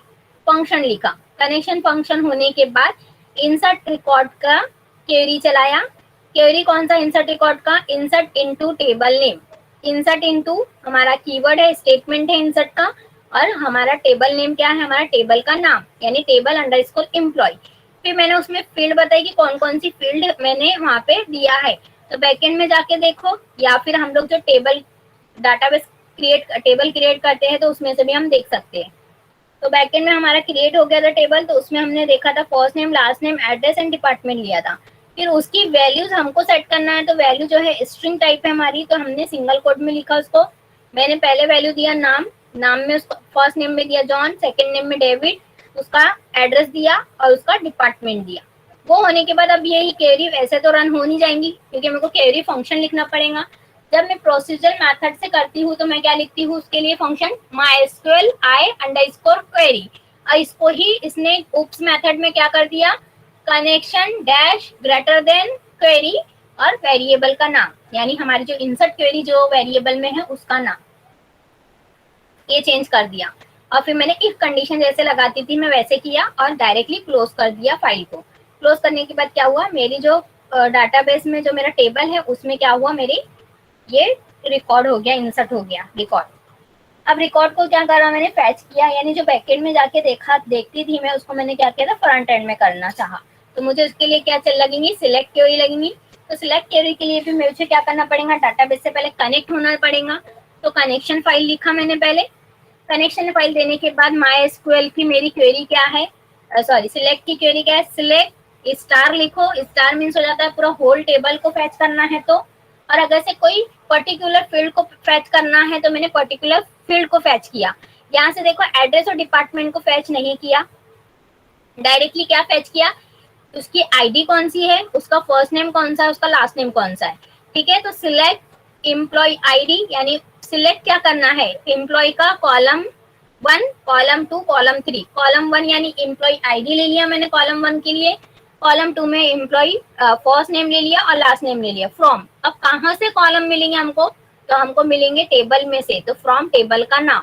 फंक्शन लिखा। कनेक्शन फंक्शन होने के बाद इंसर्ट रिकॉर्ड का क्वेरी चलाया। क्वेरी कौन सा, इंसर्ट रिकॉर्ड का, insert into table name. Insert into हमारा कीवर्ड है, स्टेटमेंट है इंसर्ट का, और हमारा टेबल नेम क्या है, हमारा टेबल का नाम, यानी टेबल अंडरस्कोर एम्प्लॉय। फिर मैंने उसमें फील्ड बताई कि कौन कौन सी फील्ड मैंने वहां पे दिया है, तो बैकएंड में जाके देखो, या फिर हम लोग जो टेबल डाटाबेस टेबल क्रिएट करते हैं तो उसमें से भी हम देख सकते हैं। तो बैकएंड में हमारा क्रिएट हो गया था टेबल, तो उसमें हमने देखा था first name, last name, address and department लिया था। फिर उसकी वैल्यूज हमको सेट करना है, तो वैल्यू जो है स्ट्रिंग टाइप है हमारी, तो हमने सिंगल कोड में लिखा उसको। मैंने पहले वैल्यू दिया नाम, नाम में उसको फर्स्ट नेम में दिया जॉन, सेकंड नेम में डेविड, उसका एड्रेस दिया और उसका डिपार्टमेंट दिया। वो होने के बाद अब यही क्वेरी वैसे तो रन हो नहीं जाएंगी, क्योंकि मेरे को क्वेरी फंक्शन लिखना पड़ेगा। जब मैं प्रोसीजर मेथड से करती हूँ तो मैं क्या लिखती हूँ उसके लिए फंक्शन MySQL I_query, और इसको ही इसने उप्स मेथड में क्या कर दिया, connection dash greater than query और वेरिएबल का नाम, यानी हमारी जो इंसर्ट क्वेरी जो वेरिएबल में है उसका नाम, ये चेंज कर दिया। और फिर मैंने इफ कंडीशन जैसे लगाती थी मैं वैसे किया और डायरेक्टली क्लोज कर दिया फाइल को। क्लोज करने के बाद क्या हुआ, मेरी जो डाटाबेस में जो मेरा टेबल है उसमें क्या हुआ, मेरी ये रिकॉर्ड हो गया, इंसर्ट हो गया रिकॉर्ड। अब रिकॉर्ड को क्या करा मैंने, फैच किया, यानी जो बैकएंड में जाके देखती थी मैं, उसको मैंने क्या किया था, फ्रंट एंड में करना चाहा। तो मुझे उसके लिए क्या चल लगेंगी, सिलेक्ट क्वेरी लगेंगी। तो सिलेक्ट क्वेरी के लिए भी मुझे क्या करना पड़ेगा, डाटाबेस से पहले कनेक्ट होना पड़ेगा। तो कनेक्शन फाइल लिखा मैंने पहले। कनेक्शन फाइल देने के बाद MySQL की मेरी क्वेरी क्या है, सॉरी सिलेक्ट की क्वेरी क्या है, सिलेक्ट स्टार लिखो। स्टार मीन्स हो जाता है पूरा होल टेबल को फैच करना है। तो और अगर से कोई पर्टिकुलर फील्ड को फैच करना है तो मैंने पर्टिकुलर फील्ड को फैच किया। यहाँ से देखो एड्रेस और डिपार्टमेंट को फैच नहीं किया, डायरेक्टली क्या फैच किया, उसकी आईडी कौन सी है, उसका फर्स्ट नेम कौन सा है, उसका लास्ट नेम कौन सा है। ठीक है, तो सिलेक्ट एम्प्लॉय आईडी, यानी सिलेक्ट क्या करना है, एम्प्लॉय का कॉलम 1, कॉलम 2, कॉलम 3। कॉलम 1 यानी एम्प्लॉय आईडी ले लिया मैंने कॉलम 1 के लिए, कॉलम 2 में एम्प्लॉय फर्स्ट नेम ले लिया और लास्ट नेम ले लिया। फ्रॉम, अब कहाँ से कॉलम मिलेंगे हमको, तो हमको मिलेंगे टेबल में से, तो फ्रॉम टेबल का नाम।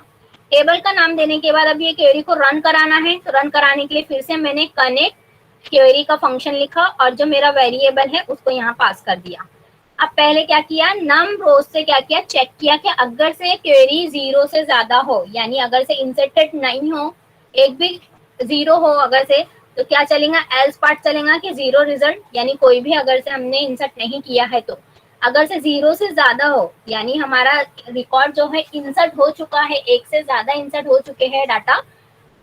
टेबल का नाम देने के बाद अब ये क्वेरी को रन कराना है, तो रन कराने के लिए फिर से मैंने कनेक्ट क्वेरी का फंक्शन लिखा और जो मेरा वेरिएबल है उसको यहाँ पास कर दिया। अब पहले क्या किया, नम रोज से क्या किया, चेक किया कि अगर से क्वेरी 0 से ज्यादा हो, यानी अगर से इंसर्टेड नहीं हो, एक भी 0 हो अगर से, तो क्या चलेगा, एल्स पार्ट चलेगा कि 0 रिजल्ट, यानी कोई भी अगर से हमने इंसर्ट नहीं किया है। तो अगर से 0 से ज्यादा हो, यानी हमारा रिकॉर्ड जो है इंसर्ट हो चुका है, एक से ज्यादा इंसर्ट हो चुके हैं डाटा,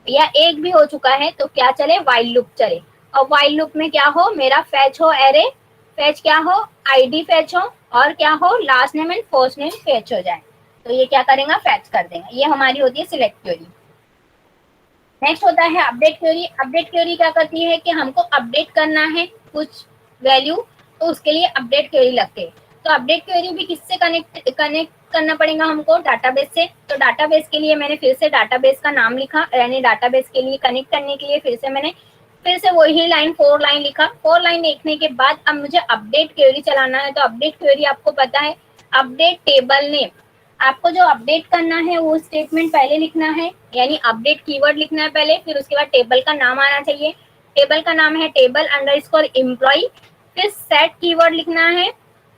या एक भी हो चुका है, तो क्या चले, वाइल लूप चले। और वाइल लूप में क्या हो, मेरा फैच हो एरे, फैच क्या हो, आईडी फैच हो, और क्या हो, last name and first name fetch हो जाए। तो ये क्या करेगा, फैच कर देगा। ये हमारी होती है सिलेक्ट क्वेरी। नेक्स्ट होता है अपडेट क्वेरी। अपडेट क्वेरी क्या करती है कि हमको अपडेट करना है कुछ वैल्यू, तो उसके लिए अपडेट क्वेरी लगते हैं। तो अपडेट क्वेरी भी किससे कनेक्ट करना पड़ेगा हमको, डाटाबेस से। तो डाटाबेस के लिए मैंने फिर से डाटाबेस का नाम लिखा, यानी डाटाबेस के लिए कनेक्ट करने के लिए फिर से वही लाइन 4 लाइन लिखा। 4 लाइन लिखने के बाद अब मुझे अपडेट क्वेरी चलाना है। तो अपडेट क्वेरी आपको पता है, अपडेट टेबल नेम, आपको जो अपडेट करना है वो स्टेटमेंट पहले लिखना है, यानी अपडेट कीवर्ड लिखना है पहले, फिर उसके बाद टेबल का नाम आना चाहिए। टेबल का नाम है टेबल अंडरस्कोर एम्प्लॉय। फिर सेट कीवर्ड लिखना है।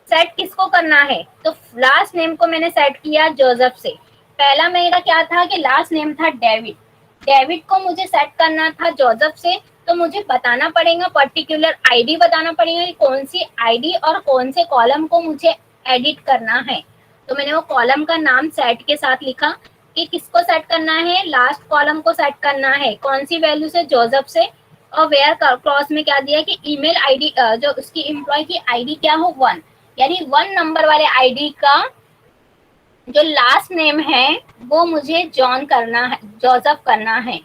सेट किसको करना है, तो लास्ट नेम को मैंने सेट किया जोसेफ से। पहला मेरा क्या था कि लास्ट नेम था डेविड, डेविड को मुझे सेट करना था जोसेफ से। तो मुझे बताना पड़ेगा, पर्टिकुलर आईडी बताना पड़ेगा कि कौन सी आईडी और कौन से कॉलम को मुझे एडिट करना है। तो मैंने वो कॉलम का नाम सेट के साथ लिखा कि किसको सेट करना है, लास्ट कॉलम को सेट करना है, कौन सी वैल्यू से, जोसेफ से। और वेयर क्लॉज में क्या दिया कि ईमेल आईडी, जो उसकी एम्प्लॉय की आईडी क्या हो, 1, यानी 1 नंबर वाले आईडी का जो लास्ट नेम है वो मुझे जॉन करना है, जोसेफ करना है।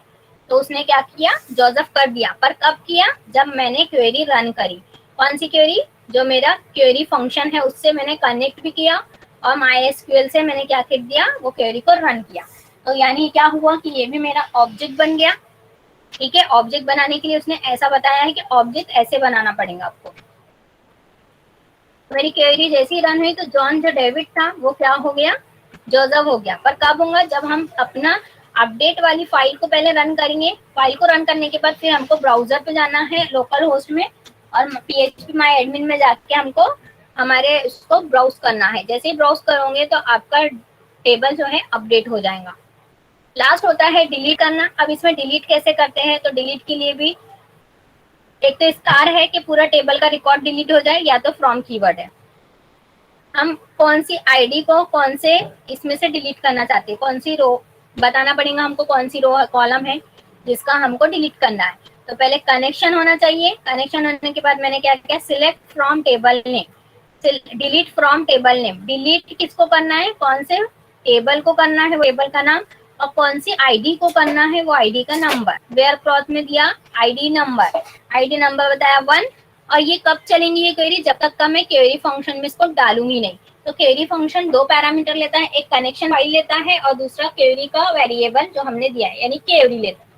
तो उसने क्या किया, जोसेफ कर दिया। पर कब किया, जब मैंने क्वेरी रन करी। कौन सी क्वेरी, जो मेरा क्वेरी फंक्शन है उससे मैंने कनेक्ट भी किया और MySQL से मैंने क्या कर दिया, वो क्वेरी को रन किया। तो यानी क्या हुआ कि ये भी मेरा ऑब्जेक्ट बन गया। ठीक है, ऑब्जेक्ट बनाने के लिए उसने ऐसा बताया है कि ऑब्जेक्ट ऐसे बनाना पड़ेगा आपको। मेरी क्वेरी जैसी रन हुई तो जॉन जो डेविड था वो क्या हो गया, जोसेफ हो गया। पर कब होगा, जब हम अपना अपडेट वाली फाइल को पहले रन करेंगे। फाइल को रन करने के बाद फिर हमको ब्राउजर पे जाना है लोकल होस्ट में, और PHP माई एडमिन में जाके हमको हमारे उसको ब्राउज करना है। जैसे ही ब्राउज करोगे तो आपका टेबल जो है अपडेट हो जाएगा। लास्ट होता है डिलीट करना। अब इसमें डिलीट कैसे करते हैं, तो डिलीट के लिए भी एक तो स्टार है कि पूरा टेबल का रिकॉर्ड डिलीट हो जाए, या तो फ्रॉम कीवर्ड है। हम कौन सी आईडी को कौन से इसमें से डिलीट करना चाहते हैं, कौन सी रो बताना पड़ेगा हमको, कौन सी रो कॉलम है जिसका हमको डिलीट करना है। तो पहले कनेक्शन होना चाहिए, कनेक्शन होने के बाद मैंने क्या किया, select from table name, delete from table name, delete किसको करना है, कौन से टेबल को करना है वो टेबल का नाम, और कौन सी आईडी को करना है वो आईडी का नंबर। वेयर क्लॉज में दिया आईडी नंबर, आईडी नंबर बताया 1। और ये कब चलेंगी ये क्वेरी, जब तक का मैं क्वेरी फंक्शन में इसको डालूंगी नहीं। तो क्वेरी फंक्शन दो पैरामीटर लेता है, एक कनेक्शन फाइल लेता है और दूसरा क्वेरी का वेरिएबल जो हमने दिया है यानी क्वेरी लेता है।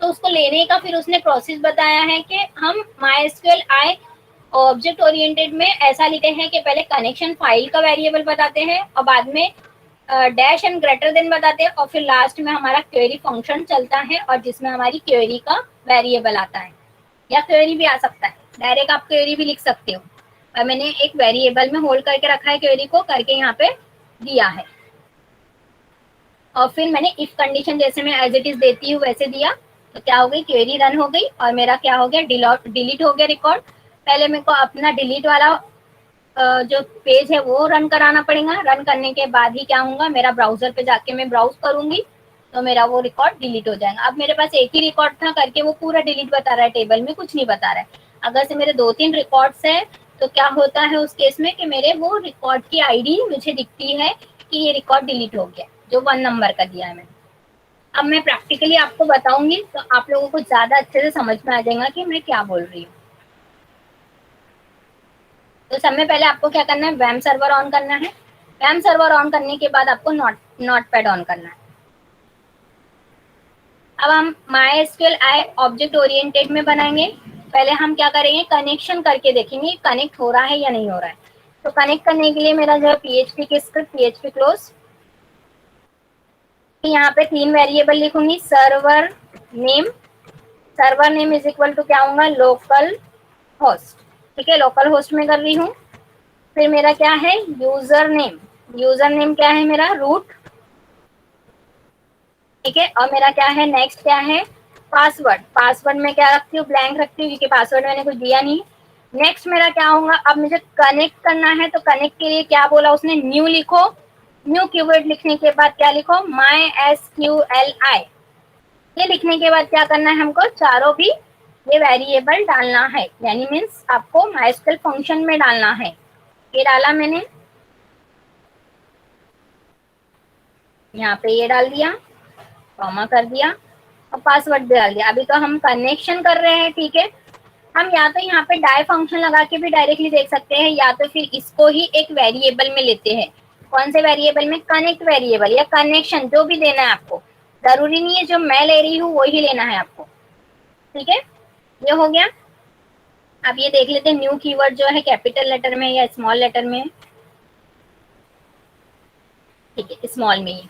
तो उसको लेने का फिर उसने प्रोसेस बताया है कि हम MySQL आई ऑब्जेक्ट ओरिएंटेड में ऐसा लिखते हैं कि पहले कनेक्शन फाइल का वेरिएबल बताते हैं और बाद में डैश एंड ग्रेटर देन बताते हैं और फिर लास्ट में हमारा क्वेरी फंक्शन चलता है और जिसमें हमारी क्वेरी का वेरिएबल आता है, या क्वेरी भी आ सकता है, डायरेक्ट आप क्वेरी भी लिख सकते हो। और मैंने एक वेरिएबल में होल्ड करके रखा है, क्वेरी को करके यहाँ पे दिया है। और फिर मैंने इफ कंडीशन जैसे मैं एज इट इज देती हूँ वैसे दिया, तो क्या हो गई, क्वेरी रन हो गई और मेरा क्या हो गया, डिलीट हो गया रिकॉर्ड। पहले मेरे को अपना डिलीट वाला जो पेज है वो रन कराना पड़ेगा, रन करने के बाद ही क्या होगा, मेरा ब्राउजर पे जाके मैं ब्राउज करूंगी तो मेरा वो रिकॉर्ड डिलीट हो जाएगा। अब मेरे पास एक ही रिकॉर्ड था करके वो पूरा डिलीट बता रहा है, टेबल में कुछ नहीं बता रहा है। अगर से मेरे 2-3 रिकॉर्ड्स है तो क्या होता है उस केस में कि मेरे वो रिकॉर्ड की आईडी मुझे दिखती है कि ये रिकॉर्ड डिलीट हो गया, जो 1 नंबर का दिया है मैंने। अब मैं प्रैक्टिकली आपको बताऊंगी तो आप लोगों को ज्यादा अच्छे से समझ में आ जाएगा कि मैं क्या बोल रही हूँ। तो सब में पहले आपको क्या करना है, वैम सर्वर ऑन करना है। वैम सर्वर ऑन करने के बाद आपको नोटपैड ऑन करना है। अब हम MySQL आई ऑब्जेक्ट ओरिएंटेड में बनाएंगे। पहले हम क्या करेंगे, कनेक्शन करके देखेंगे कनेक्ट हो रहा है या नहीं हो रहा है। तो कनेक्ट करने के लिए मेरा जो है PHP की स्क्रिप्ट PHP क्लोज, यहाँ पे 3 वेरिएबल लिखूंगी। Server name is equal to क्या होगा, लोकल होस्ट, ठीक है, लोकल होस्ट में कर रही हूँ। फिर मेरा क्या है, यूजर नेम क्या है मेरा, रूट, ठीक है। और मेरा क्या है, नेक्स्ट क्या है, पासवर्ड में क्या रखती हूँ, ब्लैंक रखती हूँ क्योंकि पासवर्ड मैंने कुछ दिया नहीं। नेक्स्ट मेरा क्या होगा, अब मुझे कनेक्ट करना है तो कनेक्ट के लिए क्या बोला उसने, न्यू लिखो। न्यू कीवर्ड लिखने के बाद क्या लिखो, MySQLi, ये लिखने के बाद क्या करना है हमको, चारों भी ये वेरिएबल डालना है, यानी मीन्स आपको MySQL फंक्शन में डालना है। ये डाला मैंने, यहाँ पे ये डाल दिया, कॉमा कर दिया और पासवर्ड भी डाल दिया। अभी तो हम कनेक्शन कर रहे हैं, ठीक है। हम या तो यहाँ पे डाई फंक्शन लगा के भी डायरेक्टली देख सकते हैं, या तो फिर इसको ही एक वेरिएबल में लेते हैं। कौन से वेरिएबल में, कनेक्ट वेरिएबल या कनेक्शन, जो भी देना है आपको, जरूरी नहीं है जो मैं ले रही हूँ वही लेना है आपको, ठीक है। ये हो गया। अब ये देख लेते हैं न्यू कीवर्ड जो है कैपिटल लेटर में या स्मॉल लेटर में, ठीक है, स्मॉल में ही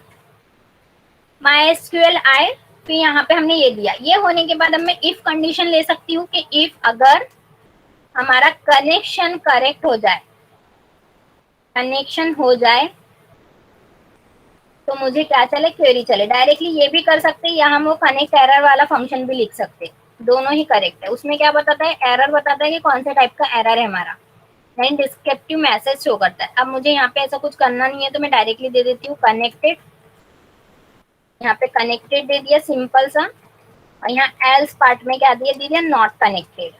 MySQLi। फिर यहाँ पे हमने ये दिया। ये होने के बाद अब मैं इफ कंडीशन ले सकती हूँ कि इफ अगर हमारा कनेक्शन करेक्ट हो जाए, कनेक्शन हो जाए तो मुझे क्या चले, क्वेरी चले। डायरेक्टली ये भी कर सकते हैं या हम वो कनेक्ट एरर वाला फंक्शन भी लिख सकते हैं, दोनों ही करेक्ट है। उसमें क्या बताता है, एरर बताता है कि कौन से टाइप का एरर है हमारा, नहीं डिस्क्रिप्टिव मैसेज शो करता है। अब मुझे यहाँ पे ऐसा कुछ करना नहीं है तो मैं डायरेक्टली दे देती हूँ कनेक्टेड, यहाँ पे कनेक्टेड दे दिया सिंपल सा, और यहाँ एल्स पार्ट में क्या दिया, दे दिया नॉट कनेक्टेड।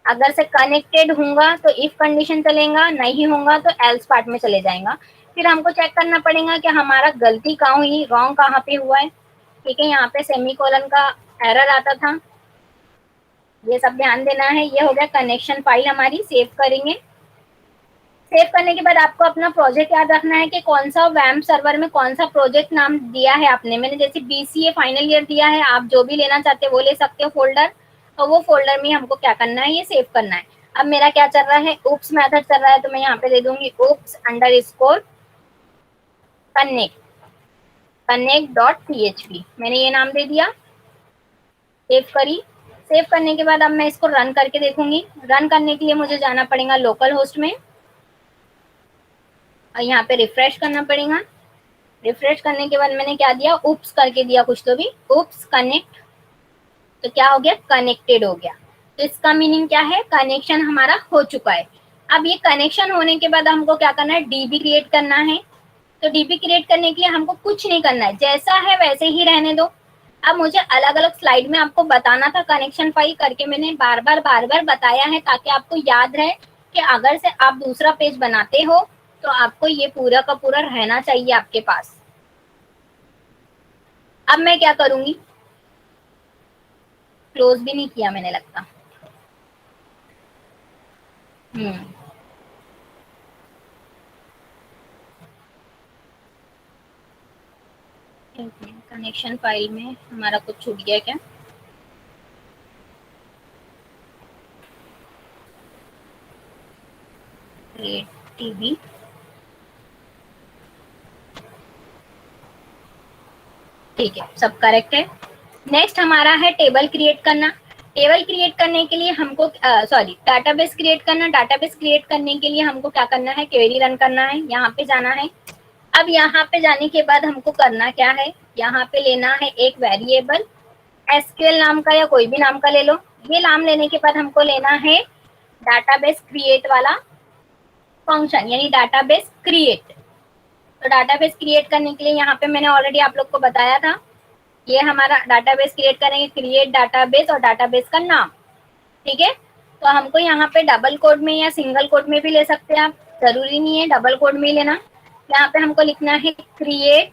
अगर से कनेक्टेड होगा तो इफ कंडीशन चलेगा, नहीं होगा तो एल्स पार्ट में चले जाएगा। फिर हमको चेक करना पड़ेगा कि हमारा गलती कहाँ हुई, रॉन्ग कहाँ पे हुआ है, ठीक है। यहाँ पे सेमीकोलन का एरर आता था, ये सब ध्यान देना है। ये हो गया कनेक्शन फाइल हमारी, सेव करेंगे। सेव करने के बाद आपको अपना प्रोजेक्ट याद रखना है कि कौन सा वैम सर्वर में कौन सा प्रोजेक्ट नाम दिया है आपने। मैंने जैसे BCA फाइनल ईयर दिया है, आप जो भी लेना चाहते हो वो ले सकते हो फोल्डर, और वो फोल्डर में हमको क्या करना है, ये सेव करना है। अब मेरा क्या चल रहा है, उप्स मेथड चल रहा है, तो मैं यहाँ पे दे दूंगी ups_connect connect.php, मैंने ये नाम दे दिया, सेव करी। सेव करने के बाद अब मैं इसको रन करके देखूंगी। रन करने के लिए मुझे जाना पड़ेगा लोकल होस्ट में और यहाँ पे रिफ्रेश करना पड़ेगा। रिफ्रेश करने के बाद मैंने क्या दिया, उप्स करके दिया कुछ तो भी, उप्स कनेक्ट, तो क्या हो गया, कनेक्टेड हो गया। तो इसका मीनिंग क्या है, कनेक्शन हमारा हो चुका है। अब ये कनेक्शन होने के बाद हमको क्या करना है, डीबी क्रिएट करना है। तो डीबी क्रिएट करने के लिए हमको कुछ नहीं करना है, जैसा है वैसे ही रहने दो। अब मुझे अलग अलग स्लाइड में आपको बताना था कनेक्शन फाइल करके, मैंने बार बार बताया है ताकि आपको याद रहे कि अगर से आप दूसरा पेज बनाते हो तो आपको ये पूरा का पूरा रहना चाहिए आपके पास। अब मैं क्या करूंगी, क्लोज भी नहीं किया मैंने लगता। हम्म कनेक्शन फाइल में हमारा कुछ छूट गया क्या? टीवी ठीक है, सब करेक्ट है। नेक्स्ट हमारा है टेबल क्रिएट करना। टेबल क्रिएट करने के लिए हमको सॉरी डाटाबेस क्रिएट करना। डाटाबेस क्रिएट करने के लिए हमको क्या करना है, क्वेरी रन करना है, यहाँ पे जाना है। अब यहाँ पे जाने के बाद हमको करना क्या है, यहाँ पे लेना है एक वेरिएबल एसक्यूएल नाम का या कोई भी नाम का ले लो। ये नाम लेने के बाद हमको लेना है डाटाबेस क्रिएट वाला फंक्शन, यानी डाटाबेस क्रिएट। तो डाटाबेस क्रिएट करने के लिए यहाँ पे मैंने ऑलरेडी आप लोग को बताया था, ये हमारा डाटाबेस क्रिएट करेंगे, क्रिएट डाटाबेस और डाटाबेस का नाम। ठीक है, तो हमको यहाँ पे डबल कोड में या सिंगल कोड में भी ले सकते हैं आप, जरूरी नहीं है डबल कोड में ही लेना। यहाँ पे हमको लिखना है क्रिएट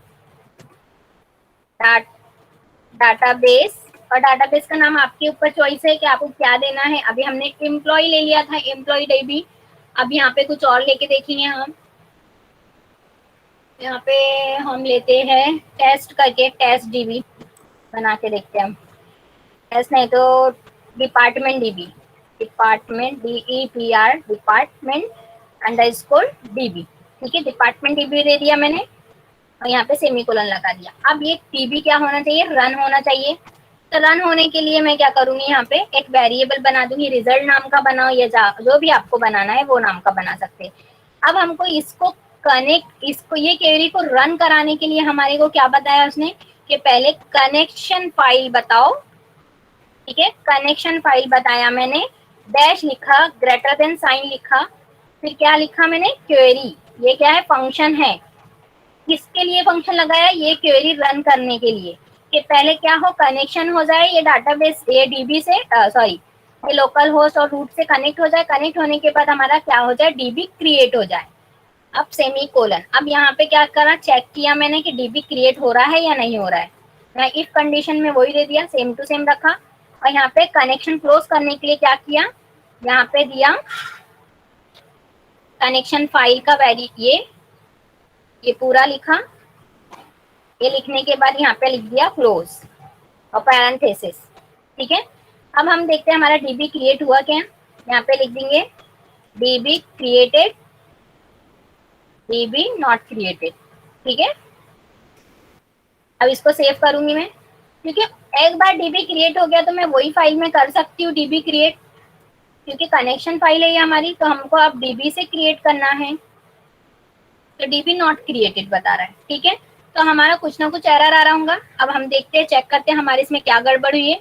डाटाबेस, और डाटाबेस का नाम आपके ऊपर चॉइस है कि आपको क्या देना है। अभी हमने एम्प्लॉय ले लिया था, एम्प्लॉय डीबी। अब यहाँ पे कुछ और लेके देखेंगे हम। यहाँ पे हम लेते हैं टेस्ट करके, टेस्ट डीबी बना के देखते हैं हम। टेस्ट नहीं तो department dB, department DEPR department underscore dB. ठीक है, डिपार्टमेंट डीबी दे दिया मैंने और यहाँ पे सेमीकोलन लगा दिया। अब ये डीबी क्या होना चाहिए, रन होना चाहिए। तो रन होने के लिए मैं क्या करूंगी, यहाँ पे एक वेरिएबल बना दूंगी, रिजल्ट नाम का बनाओ या जो भी आपको बनाना है वो नाम का बना सकते हैं। अब हमको इसको कनेक्ट, इसको ये क्वेरी को रन कराने के लिए हमारे को क्या बताया उसने कि पहले कनेक्शन फाइल बताओ। ठीक है, कनेक्शन फाइल बताया मैंने, डैश लिखा, ग्रेटर देन साइन लिखा, फिर क्या लिखा मैंने, क्वेरी। ये क्या है, फंक्शन है। किसके लिए फंक्शन लगाया, ये क्वेरी रन करने के लिए, कि पहले क्या हो, कनेक्शन हो जाए ये डाटाबेस, ये डीबी से सॉरी ये लोकल होस्ट और रूट से कनेक्ट हो जाए। कनेक्ट होने के बाद हमारा क्या हो जाए, डीबी क्रिएट हो जाए। अब सेमी कोलन, अब यहाँ पे क्या करा, चेक किया मैंने कि डीबी क्रिएट हो रहा है या नहीं हो रहा है। मैं इफ कंडीशन में वही दे दिया, सेम टू सेम रखा। और यहाँ पे कनेक्शन क्लोज करने के लिए क्या किया, यहाँ पे दिया कनेक्शन फाइल का वैरी, ये पूरा लिखा। ये लिखने के बाद यहाँ पे लिख दिया क्लोज और पैरेंथेसिस। ठीक है, अब हम देखते हैं हमारा डीबी क्रिएट हुआ क्या। यहाँ पे लिख देंगे dB created, dB not created. ठीक है, अब इसको सेव करूंगी मैं, क्योंकि एक बार डीबी क्रिएट हो गया तो मैं वही फाइल में कर सकती हूँ डीबी क्रिएट, क्योंकि कनेक्शन फाइल है ये हमारी, तो हमको अब डीबी से क्रिएट करना है। तो डीबी नॉट क्रिएटेड बता रहा है। ठीक है, तो हमारा कुछ ना कुछ एरर आ रहा होगा। अब हम देखते हैं, चेक करते हैं हमारे इसमें क्या गड़बड़ हुई है।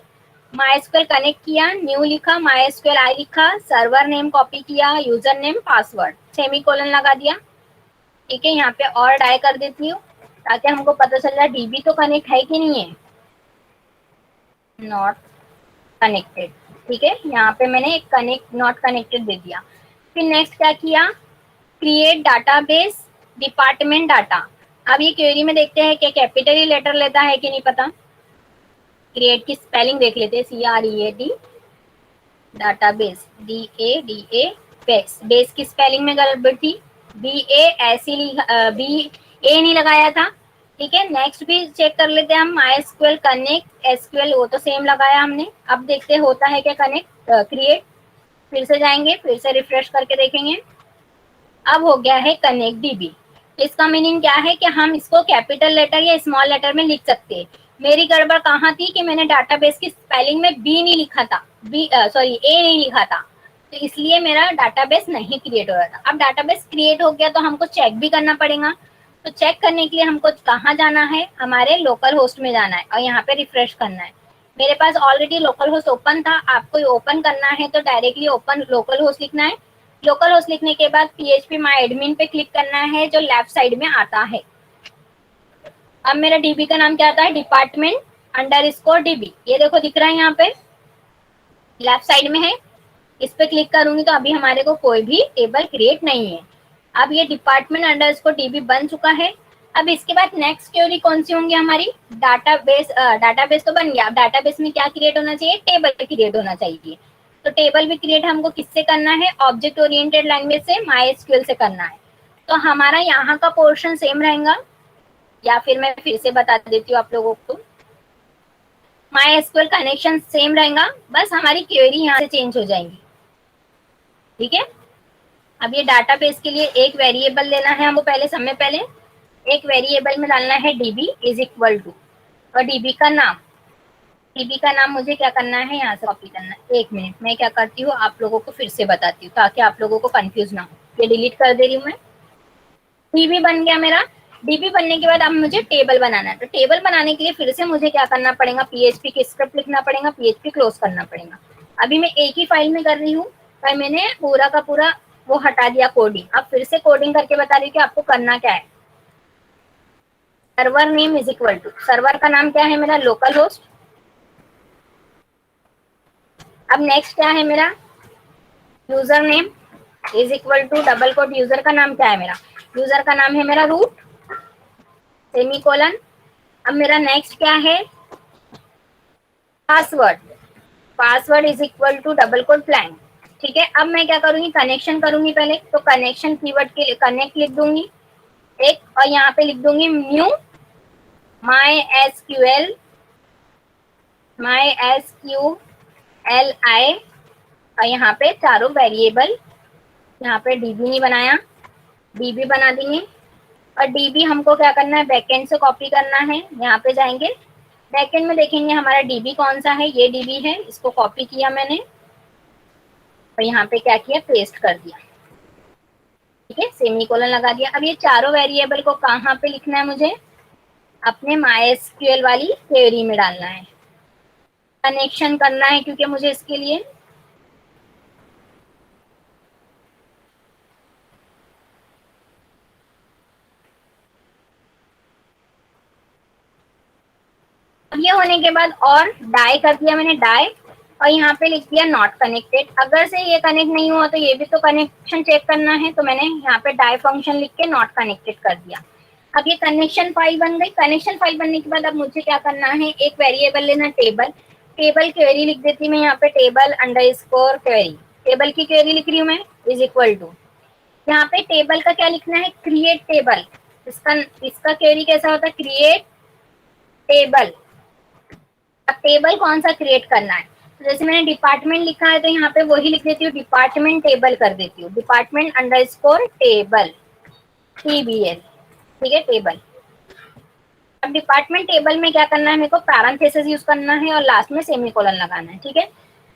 MySQL कनेक्ट किया, न्यू लिखा, MySQL आई लिखा, सर्वर नेम कॉपी किया, यूजर नेम पासवर्ड, सेमीकोलन लगा दिया। ठीक है, यहाँ पे और डाई कर देती हूँ ताकि हमको पता चल जाए डीबी तो कनेक्ट है कि नहीं है, नॉट कनेक्टेड। ठीक है, यहाँ पे मैंने एक कनेक्ट नॉट कनेक्टेड दे दिया। फिर नेक्स्ट क्या किया, क्रिएट डाटाबेस डिपार्टमेंट डाटा। अब ये क्वेरी में देखते हैं कि कैपिटल ही लेटर लेता है कि नहीं पता। क्रिएट की स्पेलिंग देख लेते हैं, CREAT, database DADA, base, base की स्पेलिंग में गड़बड़ थी, BA ऐसी BA नहीं लगाया था। ठीक है, नेक्स्ट भी चेक कर लेते हैं हम, MySQL कनेक्ट SQL वो तो सेम लगाया हमने। अब देखते होता है क्या कनेक्ट क्रिएट, फिर से जाएंगे, फिर से रिफ्रेश करके देखेंगे। अब हो गया है कनेक्ट डीबी। इसका मीनिंग क्या है कि हम इसको कैपिटल लेटर या स्मॉल लेटर में लिख सकते हैं। मेरी गड़बड़ कहाँ थी कि मैंने डाटाबेस की स्पेलिंग में बी नहीं लिखा था, ए नहीं लिखा था, तो इसलिए मेरा डाटाबेस नहीं क्रिएट हो रहा था। अब डाटाबेस क्रिएट हो गया तो हमको चेक भी करना पड़ेगा। तो चेक करने के लिए हमको कहाँ जाना है, हमारे लोकल होस्ट में जाना है और यहाँ पे रिफ्रेश करना है। मेरे पास ऑलरेडी लोकल होस्ट ओपन था, आपको ओपन करना है तो डायरेक्टली ओपन लोकल होस्ट लिखना है। लोकल होस्ट लिखने के बाद PHP माई एडमिन पे क्लिक करना है जो लेफ्ट साइड में आता है। अब मेरा DB का नाम क्या आता है, department_DB। ये देखो दिख रहा है यहाँ पे लेफ्ट साइड में है। इस पे क्लिक करूंगी तो अभी हमारे को कोई भी टेबल क्रिएट नहीं है। अब ये department_DB बन चुका है। अब इसके बाद नेक्स्ट क्वेरी कौन सी होंगी हमारी, डाटाबेस। डाटाबेस तो बन गया। अब डाटाबेस में क्या क्रिएट होना चाहिए, टेबल क्रिएट होना चाहिए। तो टेबल भी क्रिएट हमको किससे करना है, ऑब्जेक्ट ओरिएंटेड लैंग्वेज से, MySQL से करना है। तो हमारा यहाँ का पोर्शन सेम रहेगा, या फिर मैं फिर से बता देती हूँ आप लोगों को। MySQL कनेक्शन सेम रहेगा, बस हमारी क्वेरी यहाँ से चेंज हो जाएंगी। ठीक है। अब ये डाटाबेस के लिए एक वेरिएबल लेना है हमको, पहले समय पहले एक वेरिएबल में डालना है DB इज इक्वल टू, और DB का नाम मुझे क्या करना है, यहाँ से कॉपी करना है। 1 मिनट, मैं क्या करती हूँ आप लोगों को फिर से बताती हूँ ताकि आप लोगों को कंफ्यूज ना हो। ये डिलीट कर दे रही हूँ मैं। DB बन गया मेरा। DB बनने के बाद अब मुझे टेबल बनाना है। तो टेबल बनाने के लिए फिर से मुझे क्या करना पड़ेगा, PHP की स्क्रिप्ट लिखना पड़ेगा, PHP क्लोज करना पड़ेगा। अभी मैं एक ही फाइल में कर रही हूँ, पर मैंने पूरा का पूरा वो हटा दिया कोडिंग। अब फिर से कोडिंग करके बता रही हूँ कि आपको करना क्या है। Server name is equal to, server का नाम क्या है मेरा, लोकल होस्ट। अब नेक्स्ट क्या है मेरा, user name is equal to double quote, user का नाम क्या है मेरा, यूजर का नाम है मेरा रूट, सेमीकोलन। अब मेरा नेक्स्ट क्या है, password, password is equal to double quote blank. ठीक है। अब मैं क्या करूंगी, कनेक्शन करूंगी पहले। तो कनेक्शन कीवर्ड के लिए कनेक्ट लिख दूंगी एक, और यहाँ पे लिख दूंगी न्यू MySQL और यहाँ पे चारों वेरिएबल, यहाँ पे DB नहीं बनाया, DB बना देंगे। और DB हमको क्या करना है, बैकएंड से कॉपी करना है। यहाँ पे जाएंगे, बैकएंड में देखेंगे हमारा DB कौन सा है, ये DB है। इसको कॉपी किया मैंने और यहाँ पे क्या किया, पेस्ट कर दिया। ठीक है, सेमीकोलन लगा दिया। अब ये चारों वेरिएबल को कहाँ पे लिखना है मुझे, अपने MySQL वाली क्वेरी में डालना है, कनेक्शन करना है, क्योंकि मुझे इसके लिए अब ये होने के बाद और डाई कर दिया मैंने, डाई, और यहाँ पे लिख दिया नॉट कनेक्टेड। अगर से ये कनेक्ट नहीं हुआ तो ये भी तो कनेक्शन चेक करना है, तो मैंने यहाँ पे डाई फंक्शन लिख के नॉट कनेक्टेड कर दिया। अब ये कनेक्शन फाइल बन गई। कनेक्शन फाइल बनने के बाद अब मुझे क्या करना है, एक वेरिएबल लेना, टेबल। टेबल क्वेरी लिख देती मैं यहाँ पे, टेबल अंडरस्कोर क्वेरी, टेबल की क्वेरी लिख रही हूँ मैं, इज इक्वल टू, यहाँ पे टेबल का क्या लिखना है, क्रिएट टेबल। इसका क्वेरी कैसा होता है, क्रिएट टेबल। अब टेबल कौन सा क्रिएट करना है, तो जैसे मैंने डिपार्टमेंट लिखा है तो यहाँ पे वही लिख देती हूँ, डिपार्टमेंट टेबल कर देती हूँ, department_table, TBL। ठीक है, टेबल। अब डिपार्टमेंट टेबल में क्या करना है, मेरे को पैरेंथेसिस यूज करना है और लास्ट में सेमीकोलन लगाना है। ठीक है।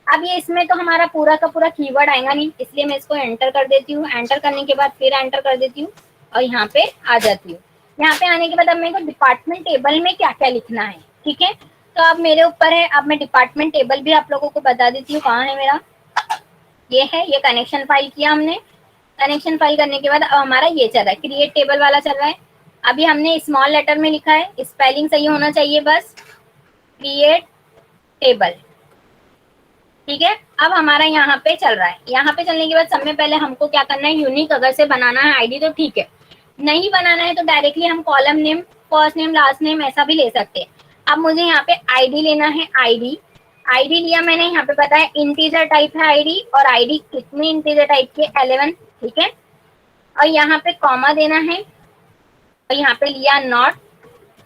अब ये इसमें तो हमारा पूरा का पूरा कीवर्ड आएगा नहीं, इसलिए मैं इसको एंटर कर देती हूँ। एंटर करने के बाद फिर एंटर कर देती हूँ और यहाँ पे आ जाती हूँ। यहाँ पे आने के बाद अब मेरे को डिपार्टमेंट टेबल में क्या क्या लिखना है। ठीक है, तो अब मेरे ऊपर है। अब मैं डिपार्टमेंट टेबल भी आप लोगों को बता देती हूँ, कहाँ है मेरा, ये है। ये कनेक्शन फाइल किया हमने। कनेक्शन फाइल करने के बाद अब हमारा ये चल रहा है, क्रिएट टेबल वाला चल रहा है। अभी हमने स्मॉल लेटर में लिखा है, स्पेलिंग सही होना चाहिए बस, क्रिएट टेबल। ठीक है। अब हमारा यहाँ पे चल रहा है। यहाँ पे चलने के बाद सबसे पहले हमको क्या करना है, यूनिक अगर से बनाना है आईडी तो ठीक है, नहीं बनाना है तो डायरेक्टली हम column name, first name, last name ऐसा भी ले सकते हैं। अब मुझे यहाँ पे आईडी लेना है, आईडी लिया मैंने। यहाँ पे पता है इंटीजर टाइप है आईडी, और आईडी कितनी इंटीजर टाइप की, 11। ठीक है। और यहाँ पे कॉमा देना है, और यहाँ पे लिया नॉट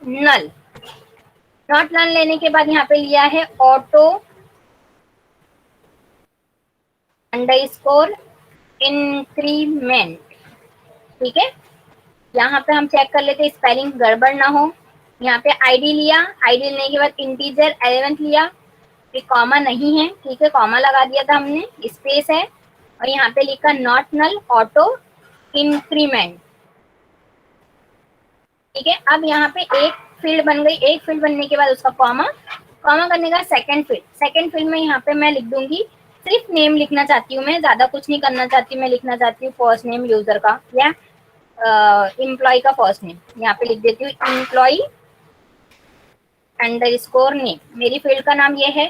नल। नॉट नल लेने के बाद यहाँ पे लिया है ऑटो अंडरस्कोर इंक्रीमेंट। ठीक है। यहाँ पे हम चेक कर लेते स्पेलिंग गड़बड़ ना हो। यहाँ पे आईडी लिया, आईडी लेने के बाद इंटीजर 11 लिया, फिर कॉमा नहीं है। ठीक है, कॉमा लगा दिया था हमने, स्पेस है, और यहाँ पे लिखा नॉट नल ऑटो इंक्रीमेंट। ठीक है। अब यहाँ पे एक फील्ड बन गई। एक फील्ड बनने के बाद उसका कॉमा, कॉमा करने का सेकंड फील्ड में यहाँ पे मैं लिख दूंगी सिर्फ नेम लिखना चाहती हूँ, मैं ज्यादा कुछ नहीं करना चाहती, मैं लिखना चाहती हूँ फर्स्ट नेम यूजर का या एम्प्लॉय का फर्स्ट नेम। यहाँ पे लिख देती हूँ एम्प्लॉय अंडरस्कोर नेम, मेरी फील्ड का नाम ये है।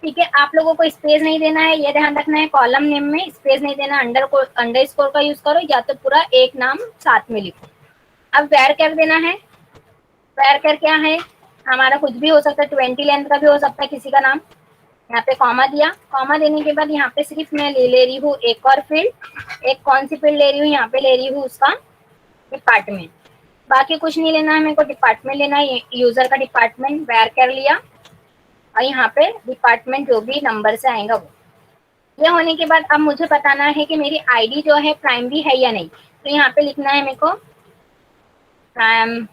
ठीक है, आप लोगों को स्पेस नहीं देना है, ये ध्यान रखना है, कॉलम नेम में स्पेस नहीं देना, अंडरस्कोर का यूज करो या तो पूरा एक नाम साथ में लिखो। अब वेर कर देना है, वेर कर क्या है, हमारा कुछ भी हो सकता है, 20 लेंथ का भी हो सकता है किसी का नाम। यहाँ पे कॉमा दिया, कॉमा देने के बाद यहाँ पे सिर्फ मैं ले रही हूँ एक और फील्ड। एक कौन सी फील्ड ले रही हूँ, यहाँ पे ले रही हूँ उसका डिपार्टमेंट। बाकी कुछ नहीं लेना है मेरे को, डिपार्टमेंट लेना है, यूजर का डिपार्टमेंट वेर कर लिया, और यहाँ पे डिपार्टमेंट जो भी नंबर से आएगा वो। ये होने के बाद अब मुझे बताना है कि मेरी आईडी जो है प्राइमरी है या नहीं। तो यहाँ पे लिखना है मेरे को प्राइमरी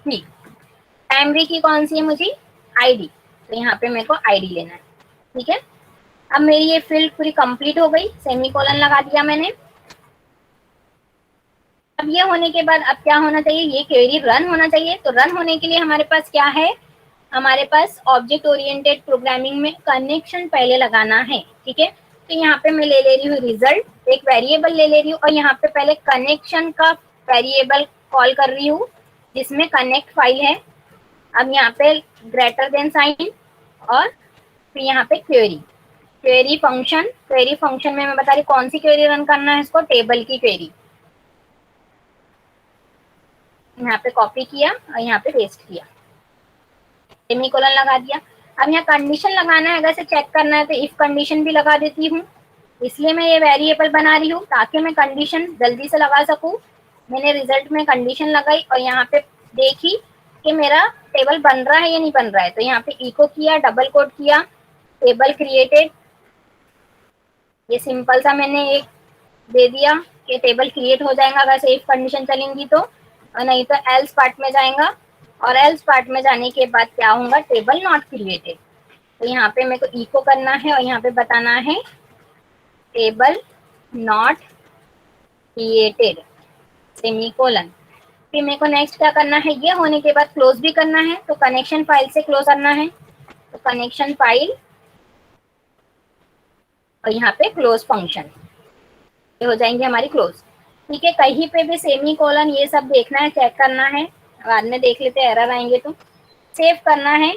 की। प्राइमरी की कौन सी है मुझे, आईडी, तो यहाँ पे मेरे को आईडी लेना है। ठीक है, अब मेरी ये फील्ड पूरी कंप्लीट हो गई, सेमीकोलन लगा दिया मैंने। अब ये होने के बाद अब क्या होना चाहिए, ये क्वेरी रन होना चाहिए। तो रन होने के लिए हमारे पास क्या है, हमारे पास ऑब्जेक्ट ओरिएंटेड प्रोग्रामिंग में कनेक्शन पहले लगाना है। ठीक है, तो यहाँ पे मैं ले रही हूँ रिजल्ट, एक वेरिएबल ले रही हूँ, और यहाँ पे पहले कनेक्शन का वेरिएबल कॉल कर रही हूँ जिसमें कनेक्ट फाइल है। अब यहाँ पे ग्रेटर देन साइन, और फिर यहाँ पे query, query function, query function में मैं बता रही कौन सी क्वेरी रन करना है इसको, टेबल की क्वेरी। यहाँ पे कॉपी किया और यहाँ पे पेस्ट किया, सेमीकोलन लगा दिया। अब यहाँ कंडीशन लगाना है, अगर से चेक करना है तो इफ कंडीशन भी लगा देती हूँ, इसलिए मैं ये वेरिएबल बना रही हूँ ताकि मैं कंडीशन जल्दी से लगा सकूँ। मैंने रिजल्ट में कंडीशन लगाई और यहाँ पे देखी कि मेरा टेबल बन रहा है या नहीं बन रहा है, तो यहाँ पे इको किया, डबल कोट किया, टेबल क्रिएटेड। ये सिंपल सा मैंने एक दे दिया कि टेबल क्रिएट हो जाएगा अगर से इफ कंडीशन चलेंगी तो, और नहीं तो एल्स पार्ट में जाएगा, और एल्स पार्ट में जाने के बाद क्या होगा, टेबल नॉट क्रिएटेड। तो यहाँ पे मेरे को इको करना है और यहाँ पे बताना है टेबल नॉट क्रिएटेड सेमीकोलन। फिर मेरे को नेक्स्ट क्या करना है, ये होने के बाद क्लोज भी करना है, तो कनेक्शन फाइल से क्लोज करना है, तो कनेक्शन फाइल और यहाँ पे क्लोज फंक्शन, ये हो जाएंगे हमारी क्लोज। ठीक है, कहीं पे भी सेमी कोलन ये सब देखना है, चेक करना है, बाद में देख लेते हैं एरर आएंगे तो। सेव करना है,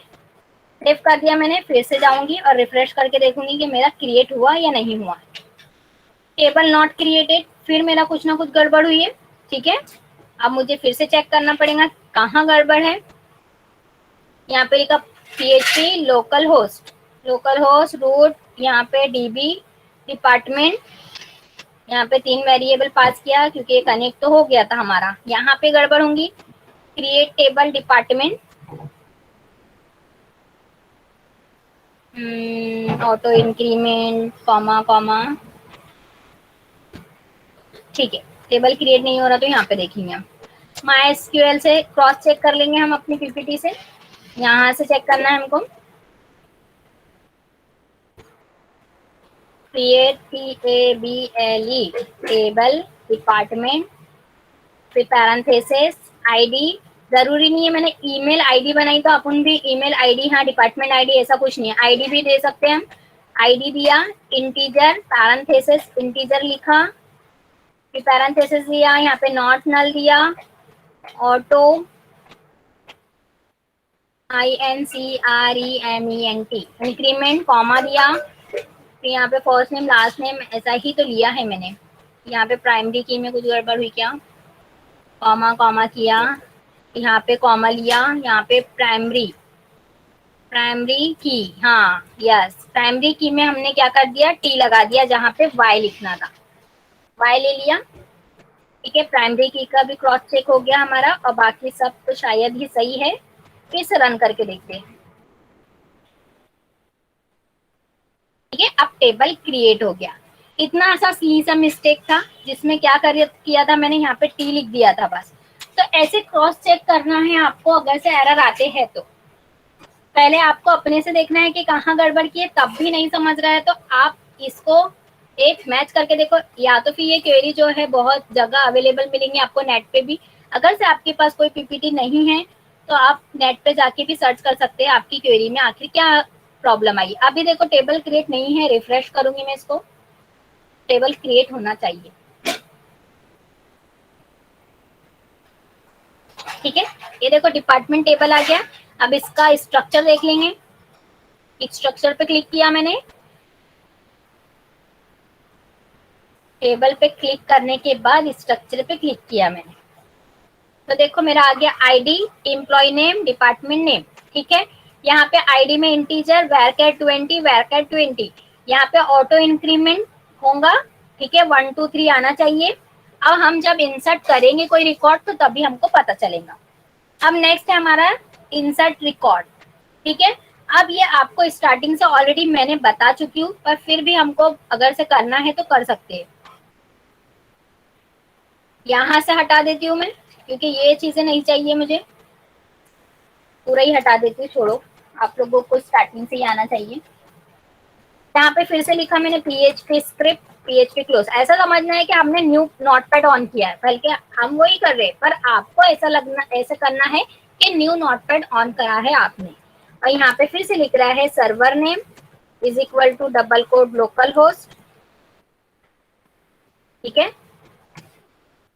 सेव कर दिया मैंने, फिर से जाऊंगी और रिफ्रेश करके देखूंगी कि मेरा क्रिएट हुआ या नहीं हुआ। टेबल नॉट क्रिएटेड, फिर मेरा कुछ ना कुछ गड़बड़ हुई है। ठीक है, अब मुझे फिर से चेक करना पड़ेगा कहाँ गड़बड़ है। यहाँ पे लिखा PHP लोकल होस्ट रूट, यहाँ पे DB डिपार्टमेंट, यहाँ पे 3 वेरिएबल पास किया क्योंकि ये कनेक्ट तो हो गया था हमारा। यहाँ पे गड़बड़ होंगी, create table department, auto increment comma comma. ठीक है, टेबल क्रिएट नहीं हो रहा तो यहाँ पे देखेंगे हम, MySQL से क्रॉस चेक कर लेंगे हम अपनी PPT से, यहाँ से चेक करना है हमको। क्रिएट TABLE टेबल डिपार्टमेंट, फिर पैरेंथेसिस आईडी, जरूरी नहीं है मैंने ईमेल आईडी बनाई तो अपन भी ईमेल आईडी, हाँ डिपार्टमेंट आईडी ऐसा कुछ नहीं है, आईडी भी दे सकते हैं हम। आईडी दिया, इंटीजर पैरेंथेसिस इंटीजर लिखा, फिर पैरेंथेसिस दिया, यहाँ पे नॉट नल दिया, ऑटो INCREMENT इंक्रीमेंट कॉमा दिया, फिर यहाँ पे फर्स्ट नेम लास्ट नेम ऐसा ही तो लिया है मैंने। यहाँ पे प्राइमरी की में कुछ गड़बड़ हुई क्या, कॉमा कॉमा किया, यहाँ पे कॉमा लिया, यहाँ पे प्राइमरी की, हाँ यस, प्राइमरी की में हमने क्या कर दिया, T लगा दिया जहाँ पे Y लिखना था, Y ले लिया। ठीक है, प्राइमरी की का भी क्रॉस चेक हो गया हमारा, और बाकी सब तो शायद ही सही है। फिर से रन करके देखते हैं। ठीक है, अब टेबल क्रिएट हो गया। इतना सा सी सा मिस्टेक था जिसमें क्या किया था मैंने, यहाँ पे T लिख दिया था बस। तो ऐसे क्रॉस चेक करना है आपको, अगर से एरर आते हैं तो पहले आपको अपने से देखना है कि कहाँ गड़बड़ की है, तब भी नहीं समझ रहा है तो आप इसको एक मैच करके देखो, या तो फिर ये क्वेरी जो है बहुत जगह अवेलेबल मिलेंगी आपको नेट पे भी। अगर से आपके पास कोई PPT नहीं है तो आप नेट पे जाके भी सर्च कर सकते हैं आपकी क्वेरी में आखिर क्या प्रॉब्लम आई। अभी देखो टेबल क्रिएट नहीं है, रिफ्रेश करूंगी मैं इसको, टेबल क्रिएट होना चाहिए। ठीक है, ये देखो डिपार्टमेंट टेबल आ गया। अब इसका स्ट्रक्चर देख लेंगे। स्ट्रक्चर पे क्लिक किया मैंने, टेबल पे क्लिक करने के बाद स्ट्रक्चर पे क्लिक किया मैंने, तो देखो मेरा आ गया ID, employ name, department name. ठीक है, यहाँ पे आईडी में इंटीजर वैरकैट 20, वैरकैट 20, यहाँ पे ऑटो इंक्रीमेंट होगा। ठीक है, 1 2 3 आना चाहिए। अब हम जब इंसर्ट करेंगे कोई रिकॉर्ड तो तभी हमको पता चलेगा। अब नेक्स्ट है हमारा इंसर्ट रिकॉर्ड। ठीक है, अब ये आपको स्टार्टिंग से ऑलरेडी मैंने बता चुकी हूँ, पर फिर भी हमको अगर से करना है तो कर सकते हैं। यहाँ से हटा देती हूँ मैं, क्योंकि ये चीजें नहीं चाहिए मुझे, पूरा ही हटा देती हूँ, छोड़ो, आप लोगों को स्टार्टिंग से ही आना चाहिए। यहाँ पे फिर से लिखा मैंने PHP स्क्रिप्ट, PHP क्लोज। ऐसा समझना है कि हमने न्यू नोटपैड ऑन किया है, बल्कि हम वही कर रहे हैं, पर आपको ऐसा करना है कि न्यू नोटपैड ऑन करा है आपने। और यहाँ पे फिर से लिख रहा है server name is equal to double code local host. ठीक है,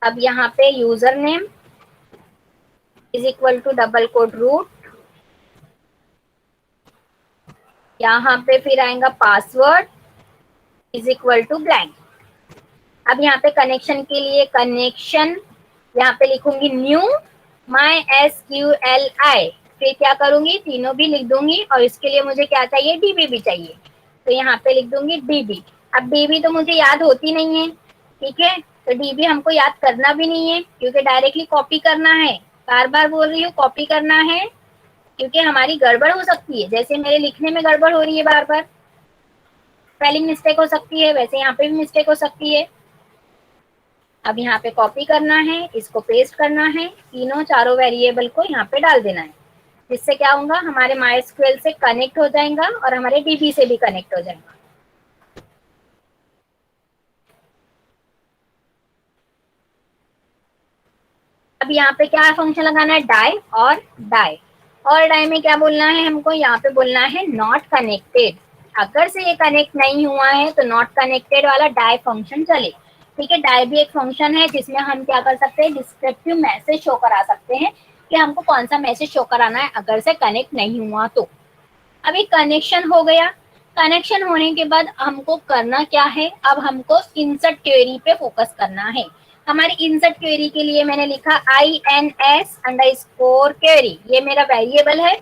अब यहाँ पे user name is equal to double code root, यहाँ पे फिर आएगा password is equal to blank. अब यहाँ पे कनेक्शन के लिए कनेक्शन यहाँ पे लिखूंगी न्यू माई SQLi, फिर क्या करूंगी, तीनों भी लिख दूंगी, और इसके लिए मुझे क्या चाहिए, DB भी चाहिए, तो यहाँ पे लिख दूंगी DB। अब DB तो मुझे याद होती नहीं है, ठीक है, तो DB हमको याद करना भी नहीं है, क्योंकि डायरेक्टली कॉपी करना है। बार बार बोल रही हूँ कॉपी करना है, क्योंकि हमारी गड़बड़ हो सकती है, जैसे मेरे लिखने में गड़बड़ हो रही है, बार बार स्पेलिंग मिस्टेक हो सकती है, वैसे यहाँ पे भी मिस्टेक हो सकती है। अब यहाँ पे कॉपी करना है, इसको पेस्ट करना है, तीनों चारों वेरिएबल को यहाँ पे डाल देना है, जिससे क्या होगा, हमारे MySQL से कनेक्ट हो जाएगा और हमारे DB से भी कनेक्ट हो जाएगा। अब यहाँ पे क्या फंक्शन लगाना है, डाई और डाई। और डाई में क्या बोलना है हमको, यहाँ पे बोलना है नॉट कनेक्टेड। अगर से ये कनेक्ट नहीं हुआ है तो नॉट कनेक्टेड वाला डाई फंक्शन चले। ठीक है, डाई भी एक फंक्शन है जिसमें हम क्या कर सकते हैं, डिस्क्रिप्टिव मैसेज शो करा सकते हैं कि हमको कौन सा मैसेज शो कराना है अगर से कनेक्ट नहीं हुआ तो। अभी कनेक्शन हो गया, कनेक्शन होने के बाद हमको करना क्या है, अब हमको इंसर्ट क्वेरी पे फोकस करना है। हमारी इंसर्ट क्वेरी के लिए मैंने लिखा INS_query, ये मेरा वेरिएबल है।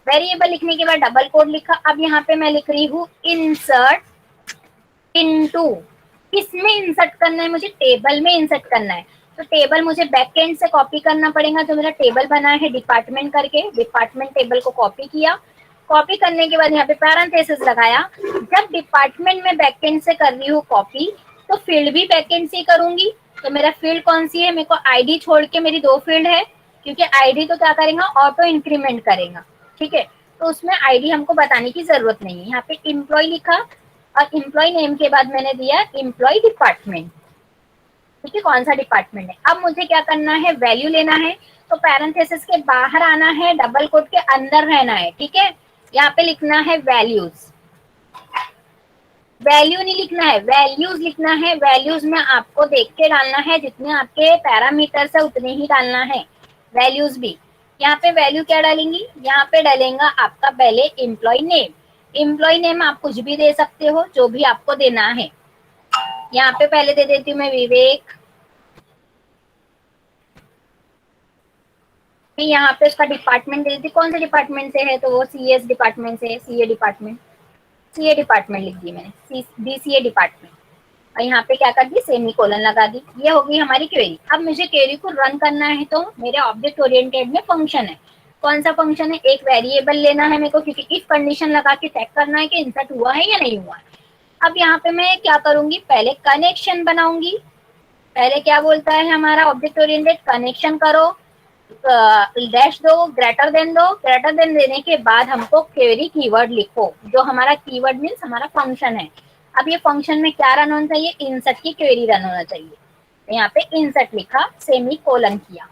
वेरिएबल लिखने के बाद डबल कोड लिखा। अब यहाँ पे मैं लिख रही हूँ इंसर्ट इनटू, किसमें इंसर्ट करना है, मुझे टेबल में इंसर्ट करना है। तो टेबल मुझे बैकएंड से कॉपी करना पड़ेगा, जो मेरा टेबल बना है डिपार्टमेंट करके, डिपार्टमेंट टेबल को कॉपी किया। कॉपी करने के बाद यहाँ पे पैरेंथेसिस लगाया। जब डिपार्टमेंट में बैकएंड से कर रही हूँ कॉपी, तो फील्ड भी बैकएंड से करूंगी। तो मेरा फील्ड कौन सी है, मेरे को आईडी छोड़ के मेरी 2 फील्ड है, क्योंकि आईडी तो क्या करेगा, ऑटो इंक्रीमेंट करेगा। ठीक है, तो उसमें आईडी हमको बताने की जरूरत नहीं है। यहाँ पे एम्प्लॉय लिखा और एम्प्लॉय नेम के बाद मैंने दिया एम्प्लॉय डिपार्टमेंट। ठीक है, कौन सा डिपार्टमेंट है। अब मुझे क्या करना है, वैल्यू लेना है, तो पैरेंथेसिस के बाहर आना है, डबल कोट के अंदर रहना है। ठीक है, यहाँ पे लिखना है वैल्यूज, वैल्यू नहीं लिखना है, वैल्यूज लिखना है। वैल्यूज में आपको देख के डालना है, जितने आपके पैरामीटर्स है उतने ही डालना है, वैल्यूज भी। यहाँ पे वैल्यू क्या डालेंगी, यहाँ पे डालेगा आपका पहले एम्प्लॉय नेम। एम्प्लॉय नेम आप कुछ भी दे सकते हो, जो भी आपको देना है। यहाँ पे पहले दे देती हूँ मैं विवेक। यहाँ पे उसका डिपार्टमेंट दे देती, कौन से डिपार्टमेंट से है, तो वो CS डिपार्टमेंट से है, CA डिपार्टमेंट, CA डिपार्टमेंट लिख दी मैंने, BCA डिपार्टमेंट। और यहाँ पे क्या कर दी, सेमी कोलन लगा दी। ये हो गई हमारी क्वेरी। अब मुझे क्वेरी को रन करना है, तो मेरे ऑब्जेक्ट ओरिएंटेड में फंक्शन है। कौन सा फंक्शन है, एक वेरिएबल लेना है मेरे को, क्योंकि इफ कंडीशन लगा के चेक करना है कि इंसर्ट हुआ है या नहीं हुआ है। अब यहाँ पे मैं क्या करूंगी, पहले कनेक्शन बनाऊंगी। पहले क्या बोलता है हमारा ऑब्जेक्ट ओरिएंटेड, कनेक्शन करो, डैश दो, ग्रेटर देन दो। ग्रेटर देन देने के बाद हमको क्वेरी कीवर्ड लिखो, जो हमारा कीवर्ड मीन्स हमारा फंक्शन है। अब ये फंक्शन में क्या रन होना चाहिए, इंसर्ट की क्वेरी रन होना चाहिए। तो यहाँ पे इंसर्ट लिखा, सेमी कोलन किया।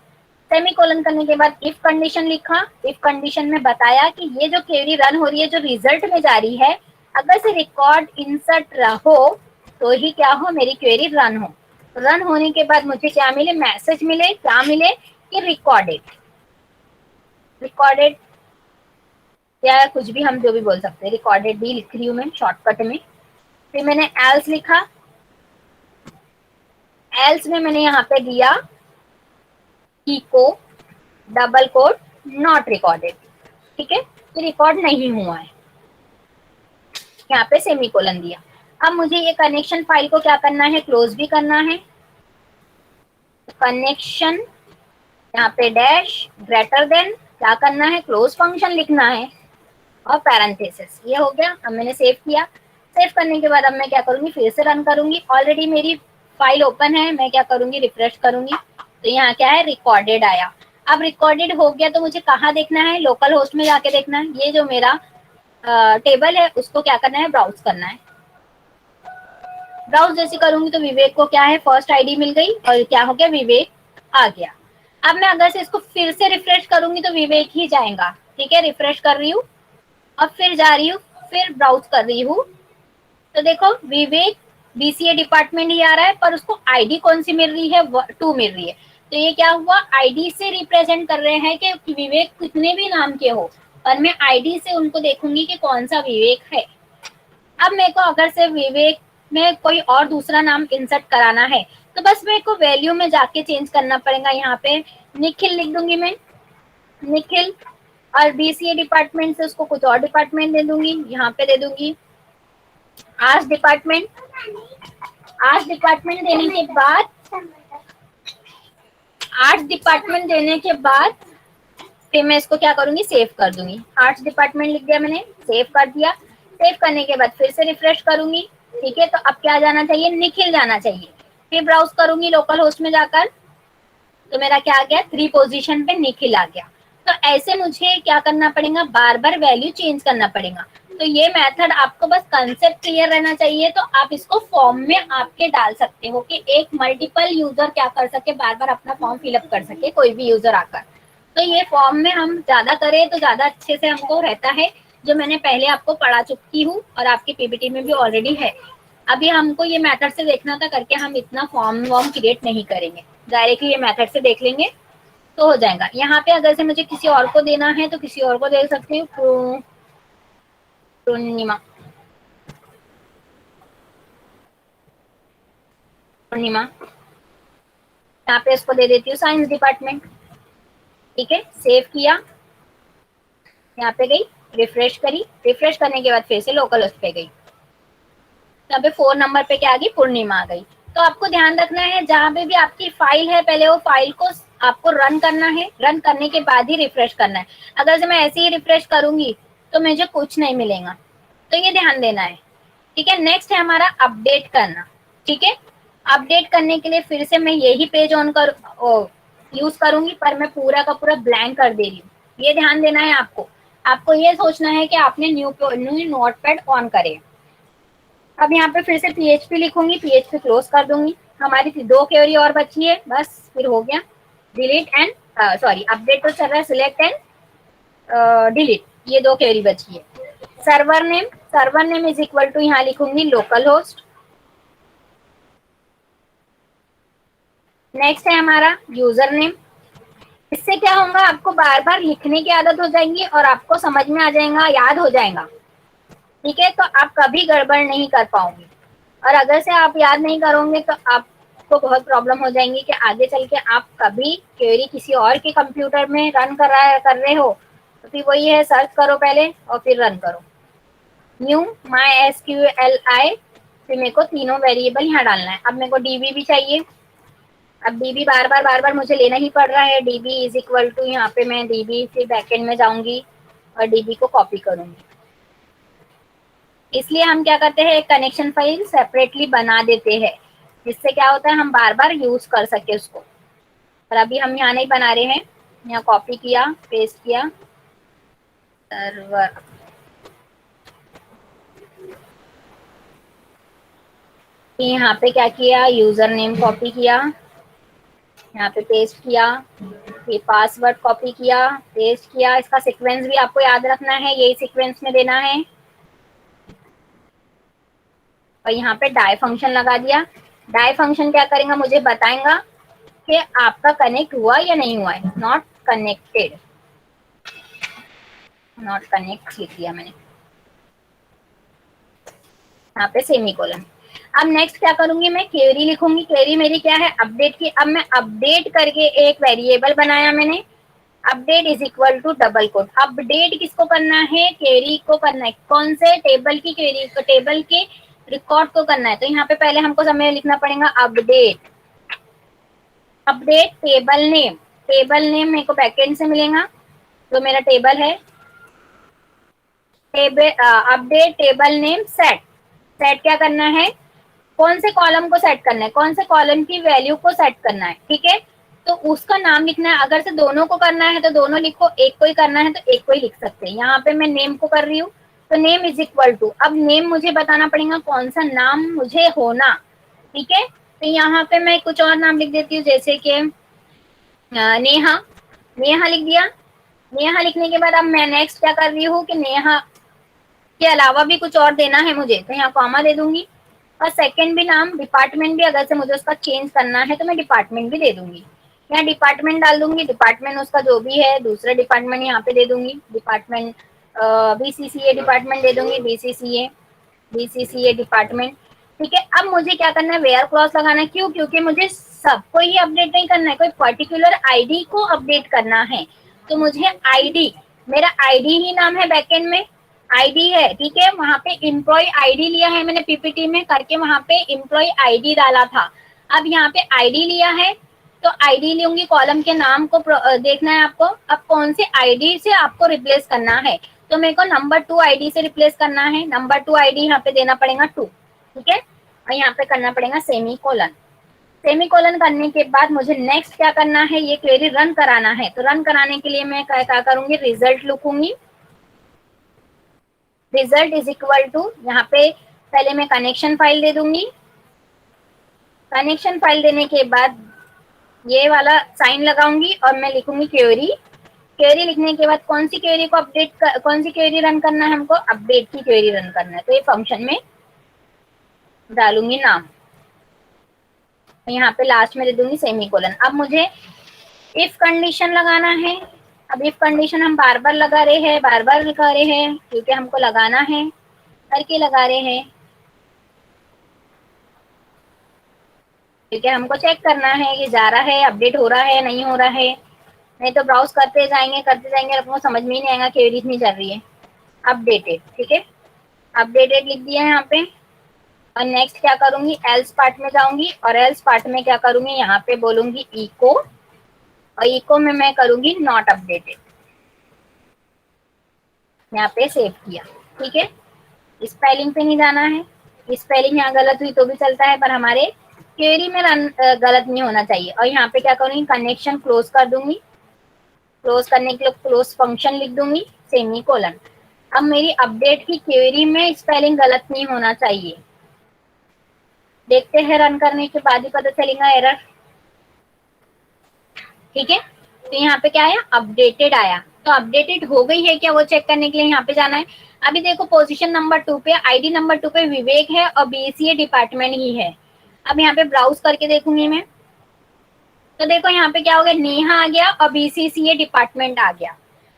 सेमीकोलन करने के बाद इफ कंडीशन लिखा, इफ कंडीशन में बताया कि ये जो क्वेरी रन हो रही है, जो रिजल्ट में जा रही है, अगर से रिकॉर्ड इंसर्ट हो तो ही क्या हो, मेरी क्वेरी रन हो। रन होने के बाद मुझे क्या मिले, मैसेज मिले, क्या मिले कि रिकॉर्डेड, रिकॉर्डेड या कुछ भी हम जो भी बोल सकते हैं, रिकॉर्डेड भी लिख रही हूँ मैं शॉर्टकट में। फिर मैंने एल्स लिखा, एल्स में मैंने यहाँ पे दिया echo double quote not recorded, ठीक है, तो रिकॉर्ड नहीं हुआ है, यहाँ पे सेमीकोलन दिया। अब मुझे ये कनेक्शन फाइल को क्या करना है, क्लोज भी करना है। कनेक्शन यहाँ पे डैश ग्रेटर देन क्या करना है, क्लोज फंक्शन लिखना है और पैरेंथेसिस, ये हो गया। अब मैंने सेव किया, सेव करने के बाद अब मैं क्या करूंगी, फिर से रन करूंगी। ऑलरेडी मेरी फाइल ओपन है, मैं क्या करूंगी, रिफ्रेश करूंगी, तो यहाँ क्या है, रिकॉर्डेड आया। अब रिकॉर्डेड हो गया तो मुझे कहाँ देखना है, लोकल होस्ट में जाके देखना है। ये जो मेरा टेबल है उसको क्या करना है, ब्राउज करना है। ब्राउज जैसे करूंगी तो विवेक को क्या है, फर्स्ट आईडी मिल गई और क्या हो गया, विवेक आ गया। अब मैं अगर से इसको फिर से रिफ्रेश करूंगी तो विवेक ही जाएगा, ठीक है। रिफ्रेश कर रही हूँ, अब फिर जा रही हूँ, फिर ब्राउज कर रही हूँ, तो देखो विवेक बीसीए डिपार्टमेंट ही आ रहा है, पर उसको आईडी कौन सी मिल रही है, 2 मिल रही है। तो ये क्या हुआ, आईडी से रिप्रेजेंट कर रहे हैं कि विवेक कितने भी नाम के हो, और मैं आईडी से उनको देखूंगी कि कौन सा विवेक है। अब मेरे को अगर से विवेक में कोई और दूसरा नाम इंसर्ट कराना है तो बस मेरे को वैल्यू में जाके चेंज करना पड़ेगा। यहाँ पे निखिल लिख दूंगी मैं, निखिल, और बीसीए डिपार्टमेंट से उसको कुछ और डिपार्टमेंट दे दूंगी, यहाँ पे दे दूंगी आर्ट्स डिपार्टमेंट। आर्ट्स डिपार्टमेंट देने के बाद, आर्ट्स डिपार्टमेंट देने के बाद फिर मैं इसको क्या करूंगी, सेव कर दूंगी। आर्ट्स डिपार्टमेंट लिख दिया मैंने, सेव कर दिया। सेव करने के बाद फिर से रिफ्रेश करूंगी, ठीक है। तो अब क्या जाना चाहिए, निखिल जाना चाहिए। फिर ब्राउज करूंगी लोकल होस्ट में जाकर, तो मेरा क्या आ गया, 3 पोजीशन पे निखिल आ गया। तो ऐसे मुझे क्या करना पड़ेगा, बार बार वैल्यू चेंज करना पड़ेगा। तो ये मेथड आपको बस कंसेप्ट क्लियर रहना चाहिए, तो आप इसको फॉर्म में आपके डाल सकते हो कि एक मल्टीपल यूजर क्या कर सके, बार बार अपना फॉर्म फिलअप कर सके कोई भी यूजर आकर। तो ये फॉर्म में हम ज्यादा करें तो ज्यादा अच्छे से हमको रहता है, जो मैंने पहले आपको पढ़ा चुकी हूँ और आपकी पीपीटी में भी ऑलरेडी है। अभी हमको ये मेथड से देखना था, करके हम इतना फॉर्म वॉर्म क्रिएट नहीं करेंगे, डायरेक्टली ये मेथड से देख लेंगे तो हो जाएगा। यहाँ पे अगर से मुझे किसी और को देना है तो किसी और को दे सकती हूँ, पूर्णिमा, पूर्णिमा, यहाँ पे इसको दे देती हूँ साइंस डिपार्टमेंट, ठीक है। सेव किया, यहाँ पे गई, रिफ्रेश करी, रिफ्रेश करने के बाद फिर से लोकल होस्ट पे गई, यहाँ पे 4 नंबर पे क्या आ गई, पूर्णिमा आ गई। तो आपको ध्यान रखना है, जहाँ पे भी आपकी फाइल है पहले वो फाइल को आपको रन करना है, रन करने के बाद ही रिफ्रेश करना है। अगर से मैं ऐसे ही रिफ्रेश करूंगी तो मुझे कुछ नहीं मिलेगा, तो ये ध्यान देना है, ठीक है। नेक्स्ट है हमारा अपडेट करना, ठीक है। अपडेट करने के लिए फिर से मैं यही पेज ऑन कर यूज करूंगी, पर मैं पूरा का पूरा ब्लैंक कर दे रही हूँ। ये ध्यान देना है आपको, आपको ये सोचना है कि आपने न्यू नोटपैड ऑन करे। अब यहाँ पे फिर से PHP लिखूंगी, PHP क्लोज कर दूंगी। हमारी 2 क्वेरी और बची है, बस फिर हो गया। डिलीट एंड सॉरी, अपडेट तो चल रहा है, सिलेक्ट एंड डिलीट, ये 2 क्वेरी बची है। Server name, server name is equal to यहाँ लिखूंगी लोकल होस्ट। नेक्स्ट है हमारा यूजर नेम। इससे क्या होगा, आपको बार बार लिखने की आदत हो जाएगी और आपको समझ में आ जाएगा, याद हो जाएगा, ठीक है। तो आप कभी गड़बड़ नहीं कर पाओगे, और अगर से आप याद नहीं करोगे तो आपको बहुत प्रॉब्लम हो जाएंगी कि आगे चल के आप कभी क्वेरी किसी और के कंप्यूटर में रन कर रहे हो, तो फिर वही है, सर्च करो पहले और फिर रन करो। न्यू MySQLi, फिर मेरे को तीनों वेरिएबल यहाँ डालना है। अब मेरे को डीबी भी चाहिए, अब डीबी बार बार मुझे लेना ही पड़ रहा है। डीबी इज इक्वल टू, यहाँ पे मैं डीबी फिर बैकएंड में जाऊंगी और डीबी को कॉपी करूंगी। इसलिए हम क्या करते हैं, एक कनेक्शन फाइल सेपरेटली बना देते हैं, जिससे क्या होता है हम बार बार यूज कर सके उसको। पर अभी हम यहाँ नहीं बना रहे हैं, यहाँ कॉपी किया, पेस्ट किया, सर्वर, यहाँ पे क्या किया, यूजर नेम कॉपी किया, यहाँ पे पेस्ट किया, ये पासवर्ड कॉपी किया, पेस्ट किया, इसका सीक्वेंस भी आपको याद रखना है, यही सीक्वेंस में देना है। और यहाँ पे डाई फंक्शन लगा दिया। डाई फंक्शन क्या करेगा, मुझे बताएगा कि आपका कनेक्ट हुआ या नहीं हुआ है। नॉट कनेक्टेड, नॉट कनेक्ट लिख दिया मैंने, यहाँ पे सेमीकोलन। अब नेक्स्ट क्या करूंगी, मैं क्वेरी लिखूंगी। क्वेरी मेरी क्या है, अपडेट की। अब मैं अपडेट करके एक वेरिएबल बनाया मैंने, update is equal to double quote. Update किसको करना है, क्वेरी को करना है। कौन से टेबल की क्वेरी को, टेबल के रिकॉर्ड को करना है। तो यहाँ पे पहले हमको समय लिखना पड़ेगा update, update table name. Table name मेरे को बैकएंड से मिलेगा, जो मेरा टेबल है। Table update table name set. Set क्या करना है, कौन से कॉलम को सेट करना है, कौन से कॉलम की वैल्यू को सेट करना है, ठीक है। तो उसका नाम लिखना है। अगर से दोनों को करना है तो दोनों लिखो, एक को ही करना है तो एक को ही लिख सकते हैं। यहाँ पे मैं नेम को कर रही हूँ, तो नेम इज इक्वल टू, अब नेम मुझे बताना पड़ेगा कौन सा नाम मुझे होना, ठीक है। तो यहाँ पे मैं कुछ और नाम लिख देती हूँ, जैसे कि नेहा। नेहा लिख दिया। नेहा लिखने के बाद अब मैं नेक्स्ट क्या कर रही हूँ कि नेहा के अलावा भी कुछ और देना है मुझे, तो यहाँ कॉमा दे दूंगी। और सेकंड भी नाम, डिपार्टमेंट भी अगर से मुझे उसका चेंज करना है तो मैं डिपार्टमेंट भी दे दूंगी। यहाँ डिपार्टमेंट डाल दूंगी, डिपार्टमेंट उसका जो भी है, दूसरा डिपार्टमेंट यहाँ पे दे दूंगी। डिपार्टमेंट बीसीसीए डिपार्टमेंट दे दूंगी, बीसीसीए, बीसीसीए डिपार्टमेंट, ठीक है। अब मुझे क्या करना है, वेयर क्लॉज लगाना है। क्यों, क्योंकि मुझे सबको ही अपडेट नहीं करना है, कोई पर्टिकुलर आईडी को अपडेट करना है। तो मुझे आईडी, मेरा आईडी ही नाम है बैकएंड में, आईडी है, ठीक है। वहां पे एम्प्लॉय आईडी लिया है मैंने, पीपीटी में करके वहां पे एम्प्लॉय आईडी डाला था। अब यहाँ पे आईडी लिया है, तो आईडी लूंगी, कॉलम के नाम को देखना है आपको। अब कौन से आईडी से आपको रिप्लेस करना है, तो मेरे को नंबर 2 आईडी से रिप्लेस करना है। नंबर 2 आईडी यहाँ पे देना पड़ेगा 2, ठीक है। और यहाँ पे करना पड़ेगा सेमी कोलन। सेमी कोलन करने के बाद मुझे नेक्स्ट क्या करना है, ये क्वेरी रन कराना है। तो रन कराने के लिए मैं क्या करूंगी, रिजल्ट लिखूंगी। रिजल्ट इज इक्वल टू, यहाँ पे पहले मैं कनेक्शन फाइल दे दूंगी। कनेक्शन फाइल देने के बाद ये वाला साइन लगाऊंगी और मैं लिखूंगी क्वेरी। क्वेरी लिखने के बाद कौन सी क्वेरी को अपडेट कौन सी क्वेरी रन करना है हमको, अपडेट की क्वेरी रन करना है। तो ये फंक्शन में डालूंगी नाम, यहाँ पे लास्ट में दे दूंगी सेमीकोलन। अब मुझे इफ कंडीशन लगाना है। अब इफ कंडीशन हम बार बार लगा रहे हैं, बार बार लगा रहे हैं, क्योंकि हमको लगाना है, करके लगा रहे हैं, क्योंकि हमको चेक करना है ये जा रहा है, अपडेट हो रहा है, नहीं हो रहा है। नहीं तो ब्राउज करते जाएंगे, आपको समझ में ही नहीं आएगा क्वेरी इतनी चल रही है। अपडेटेड, ठीक है, अपडेटेड लिख दिया है यहाँ पे। और नेक्स्ट क्या करूंगी, एल्स पार्ट में जाऊंगी, और एल्स पार्ट में क्या करूंगी, यहाँ पे बोलूंगी इको, और इको में मैं करूंगी नॉट अपडेटेड। यहाँ पे सेव किया, ठीक है। स्पेलिंग पे नहीं जाना है, स्पेलिंग यहाँ गलत हुई तो भी चलता है, पर हमारे क्वेरी में गलत नहीं होना चाहिए। और यहाँ पे क्या करूंगी, कनेक्शन क्लोज कर दूंगी। क्लोज करने के लिए क्लोज फंक्शन लिख दूंगी, सेमी कोलन। अब मेरी अपडेट की क्वेरी में स्पेलिंग गलत नहीं होना चाहिए। देखते हैं, रन करने के बाद ही पता चलेगा एरर, ठीक है। तो यहाँ पे क्या आया, अपडेटेड आया। तो अपडेटेड हो गई है क्या, वो चेक करने के लिए यहाँ पे जाना है। अभी देखो पोजीशन नंबर 2 पे, आईडी नंबर 2 पे विवेक है और बीसीए डिपार्टमेंट ही है। अब यहाँ पे ब्राउज करके देखूंगी मैं, तो देखो यहाँ पे क्या हो गया, नेहा आ गया और बीसीसीए डिपार्टमेंट आ गया।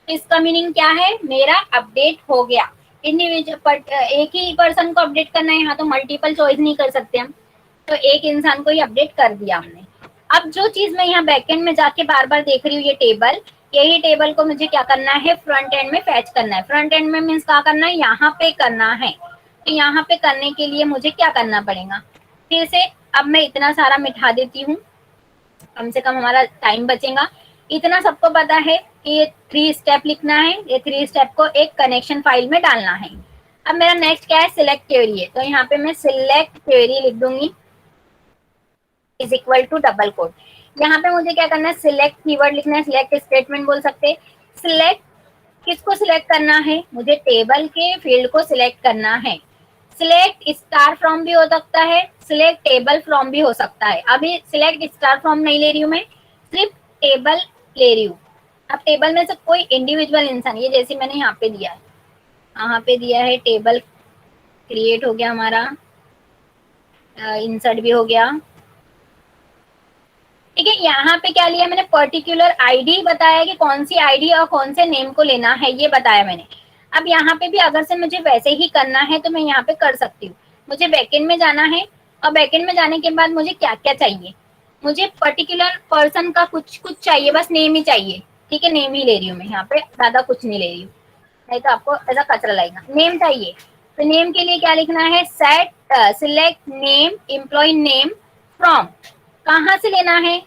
तो इसका मीनिंग क्या है, मेरा अपडेट हो गया। इंडिविजुअल एक ही पर्सन को अपडेट करना है, यहाँ तो मल्टीपल चॉइस नहीं कर सकते हम, तो एक इंसान को ही अपडेट कर दिया हमने। अब जो चीज मैं यहाँ बैकएंड में जाके बार बार देख रही हूँ, ये टेबल, यही टेबल को मुझे क्या करना है, फ्रंट एंड में फैच करना है। फ्रंट एंड में मीन्स क्या करना है, यहाँ पे करना है। तो यहाँ पे करने के लिए मुझे क्या करना पड़ेगा, फिर से अब मैं इतना सारा मिटा देती हूँ, कम से कम हमारा टाइम बचेगा। इतना सबको पता है कि ये 3 स्टेप लिखना है, ये 3 स्टेप को एक कनेक्शन फाइल में डालना है। अब मेरा नेक्स्ट क्या है, सिलेक्ट क्वेरी है, तो यहाँ पे मैं सिलेक्ट क्वेरी लिख दूंगी, is equal to double quote. यहाँ पे मुझे क्या करना है, सिलेक्ट कीवर्ड लिखना है, सिलेक्ट स्टेटमेंट बोल सकते हैं। सिलेक्ट किसको सिलेक्ट करना है, मुझे टेबल के फील्ड को सिलेक्ट करना है। सिलेक्ट स्टार फ्रॉम भी हो सकता है, सिलेक्ट टेबल फ्रॉम भी हो सकता है। अभी सिलेक्ट स्टार फ्रॉम नहीं ले रही हूँ मैं, सिर्फ टेबल ले रही हूँ। अब टेबल में से कोई इंडिविजुअल इंसान, ये जैसे मैंने यहाँ पे दिया है, यहाँ पे दिया है टेबल क्रिएट हो गया हमारा, इंसर्ट भी हो गया, ठीक है। यहाँ पे क्या लिया मैंने, पर्टिकुलर आईडी बताया कि कौन सी आईडी और कौन से नेम को लेना है, ये बताया मैंने। अब यहाँ पे भी अगर से मुझे वैसे ही करना है तो मैं यहाँ पे कर सकती हूँ। मुझे बैकएंड में जाना है और बैकएंड में जाने के बाद मुझे क्या क्या चाहिए, मुझे पर्टिकुलर पर्सन का कुछ कुछ चाहिए, बस नेम ही चाहिए, ठीक है। नेम ही ले रही हूँ मैं यहाँ पे, ज्यादा कुछ नहीं ले रही हूँ, नहीं तो आपको ऐसा कचरा लगेगा। नेम चाहिए, तो नेम के लिए क्या लिखना है, set select name employ name from, कहाँ से लेना है,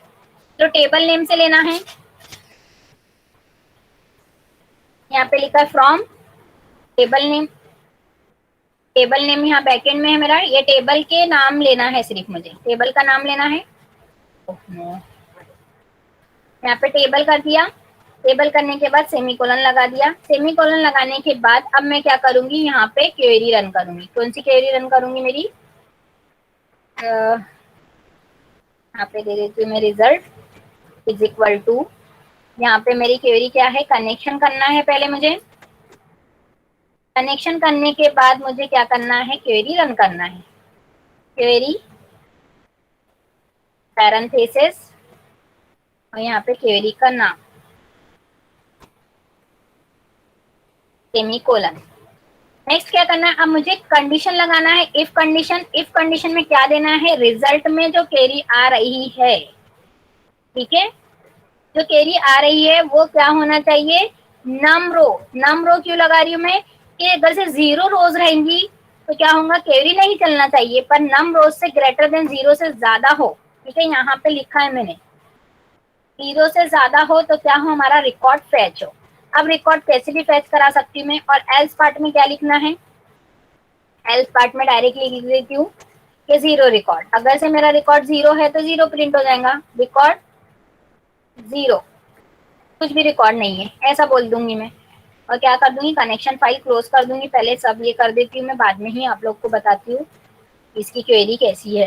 तो टेबल नेम से लेना है। यहाँ पे लिखा है from table name, table name यहाँ बैकएंड में है मेरा, ये टेबल के नाम लेना है, सिर्फ मुझे टेबल का नाम लेना है। यहाँ पे टेबल कर दिया, टेबल करने के बाद सेमीकोलन लगा दिया। सेमीकोलन लगाने के बाद अब मैं क्या करूंगी, यहाँ पे क्वेरी रन करूंगी। कौन सी क्वेरी रन करूंगी, मेरी यहाँ पे दे देती हूँ मैं, रिजल्ट इज इक्वल टू, यहाँ पे मेरी क्वेरी क्या है, कनेक्शन करना है पहले मुझे। कनेक्शन करने के बाद मुझे क्या करना है, क्वेरी रन करना है। क्वेरी पैरेंथेसिस और यहाँ पे क्वेरी का नाम सेमीकोलन। नेक्स्ट क्या करना है, अब मुझे कंडीशन लगाना है, इफ कंडीशन। इफ कंडीशन में क्या देना है, रिजल्ट में जो क्वेरी आ रही है, ठीक है, जो क्वेरी आ रही है वो क्या होना चाहिए, नम रो। नम रो क्यों लगा रही हूँ मैं, कि अगर से 0 रोज रहेंगी तो क्या होगा, क्वेरी नहीं चलना चाहिए, पर नम रोज से ग्रेटर देन 0 से ज्यादा हो, ठीक है। यहाँ पे लिखा है मैंने 0 से ज्यादा हो तो क्या हो, हमारा रिकॉर्ड फैच हो। अब रिकॉर्ड कैसे भी फैच करा सकती हूँ मैं, और एल्स पार्ट में क्या लिखना है, एल्स पार्ट में डायरेक्टली लिख देती हूँ कि 0 रिकॉर्ड। अगर से मेरा रिकॉर्ड 0 है तो 0 प्रिंट हो जाएगा, रिकॉर्ड 0, कुछ भी रिकॉर्ड नहीं है, ऐसा बोल दूंगी मैं। और क्या कर दूंगी, कनेक्शन फाइल क्लोज कर दूंगी। पहले सब ये कर देती हूँ मैं, बाद में ही आप लोग को बताती हूँ इसकी क्वेरी कैसी है।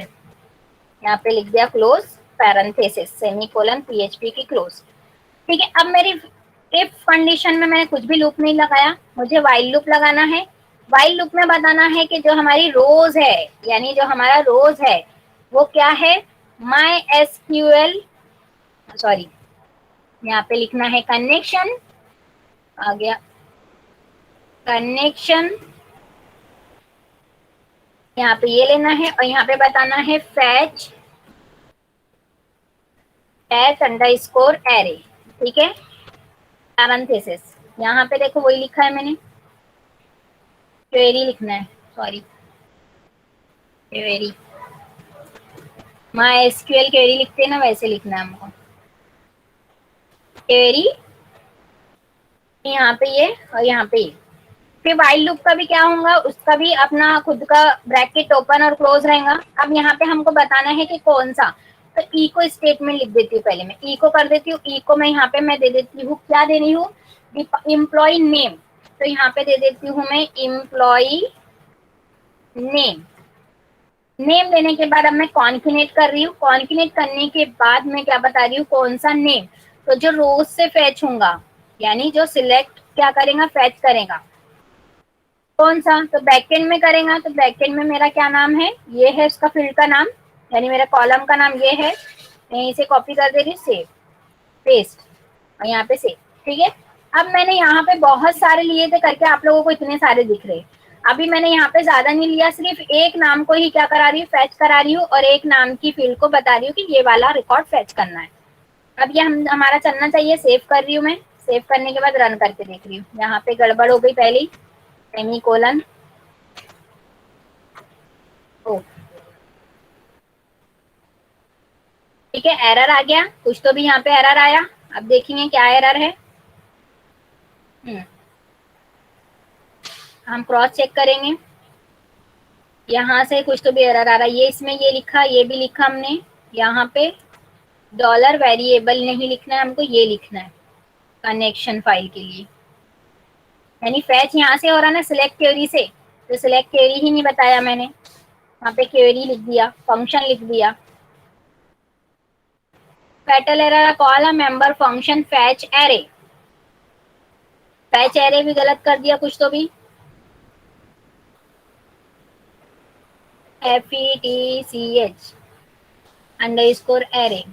यहाँ पे लिख दिया क्लोज पैरेंथेसिस सेमीकोलन पीएचपी की क्लोज, ठीक है। अब मेरी इफ कंडीशन में मैंने कुछ भी लूप नहीं लगाया, मुझे व्हाइल लूप लगाना है। व्हाइल लूप में बताना है कि जो हमारी रोज है, यानी जो हमारा रोज है वो क्या है, माई एसक्यूएल, सॉरी यहाँ पे लिखना है कनेक्शन, आ गया कनेक्शन, यहाँ पे ये लेना है और यहाँ पे बताना है फैच एच अंडरस्कोर एरे, ठीक है, पैरेंथेसिस। यहाँ पे देखो वही लिखा है मैंने, क्वेरी लिखना है, sorry query, my SQL query लिखते हैं ना, वैसे लिखना है हमको क्वेरी, यहाँ पे ये और यहाँ पे ये। फिर व्हाइल लूप का भी क्या होगा, उसका भी अपना खुद का ब्रैकेट ओपन और क्लोज रहेगा। अब यहाँ पे हमको बताना है कि कौन सा, तो इको स्टेटमेंट लिख देती हूँ, पहले मैं इको कर देती हूँ। इको में यहाँ पे मैं दे देती हूँ, क्या दे रही हूँ, एम्प्लॉय नेम, तो यहाँ पे दे देती हूँ मैं एम्प्लॉय नेम। नेम देने के बाद अब मैं कॉन्किनेट कर रही हूँ, कॉन्किनेट करने के बाद मैं क्या बता रही हूँ, कौन सा नेम, तो जो रोज से फैच होगा, यानी जो सिलेक्ट क्या करेगा, फैच करेगा, कौन सा, तो बैकएंड में करेगा। तो बैकएंड में मेरा क्या नाम है, ये है उसका फील्ड का नाम, यानी मेरा कॉलम का नाम ये है। मैं इसे कॉपी कर दे रही हूँ, सेव पेस्ट और यहाँ पे सेव, ठीक है। अब मैंने यहाँ पे बहुत सारे लिए थे करके, आप लोगों को इतने सारे दिख रहे। अभी मैंने यहाँ पे ज्यादा नहीं लिया, सिर्फ एक नाम को ही क्या करा रही हूँ, फैच करा रही हूँ, और एक नाम की फील्ड को बता रही हूँ कि ये वाला रिकॉर्ड फैच करना है। अब ये हमारा चलना चाहिए, सेव कर रही हूँ मैं। सेव करने के बाद रन करके देख रही हूँ, यहाँ पे गड़बड़ हो गई पहली, सेमीकोलन, ठीक है, एरर आ गया कुछ, तो भी यहाँ पे एरर आया। अब देखेंगे क्या एरर है, हम क्रॉस चेक करेंगे। यहाँ से कुछ तो भी एरर आ रहा है, ये इसमें ये लिखा, ये भी लिखा हमने, यहाँ पे डॉलर वेरिएबल नहीं लिखना है हमको, ये लिखना है कनेक्शन फाइल के लिए, यानी फैच यहाँ से हो रहा ना सिलेक्ट क्वेरी से, तो सिलेक्ट क्वेरी ही नहीं बताया मैंने, यहाँ पे क्वेरी लिख दिया, फंक्शन लिख दिया, fatal error call a member function fetch array, fetch array भी गलत कर दिया कुछ तो भी, FETCH underscore array,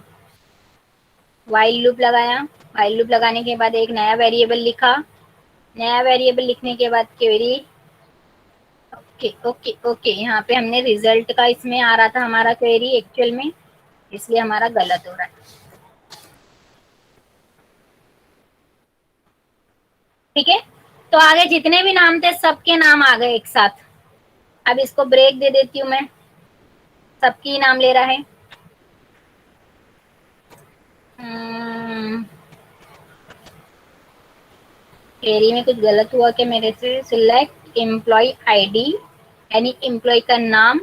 while loop लगाया, वाइल लूप लगाने के बाद एक नया वेरिएबल लिखा, नया वेरिएबल लिखने के बाद क्वेरी, ओके ओके ओके, यहाँ पे हमने रिजल्ट का इसमें आ रहा था हमारा क्वेरी एक्चुअल में, इसलिए हमारा गलत हो रहा है। ठीक है, तो आगे जितने भी नाम थे सबके नाम आ गए एक साथ। अब इसको ब्रेक दे देती हूँ मैं, सबकी नाम ले रहा है। क्वेरी में कुछ गलत हुआ क्या मेरे से? सिलेक्ट एम्प्लॉय आईडी यानी एम्प्लॉय का नाम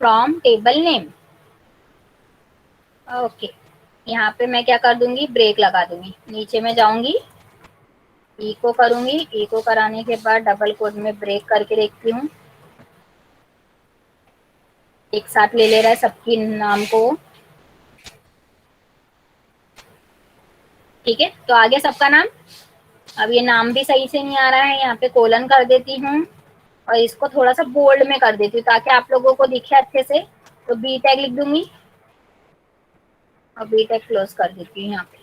फ्रॉम टेबल नेम, ओके। यहाँ पे मैं क्या कर दूंगी, ब्रेक लगा दूंगी, नीचे में जाऊंगी, इको करूंगी, इको कराने के बाद डबल कोड में ब्रेक करके देखती हूँ, एक साथ ले रहा है सबकी नाम को। ठीक है, तो आगे सबका नाम। अब ये नाम भी सही से नहीं आ रहा है, यहाँ पे कोलन कर देती हूँ और इसको थोड़ा सा बोल्ड में कर देती हूँ ताकि आप लोगों को दिखे अच्छे से। तो बी टैग लिख दूंगी और बी टैग क्लोज कर देती हूँ यहाँ पे।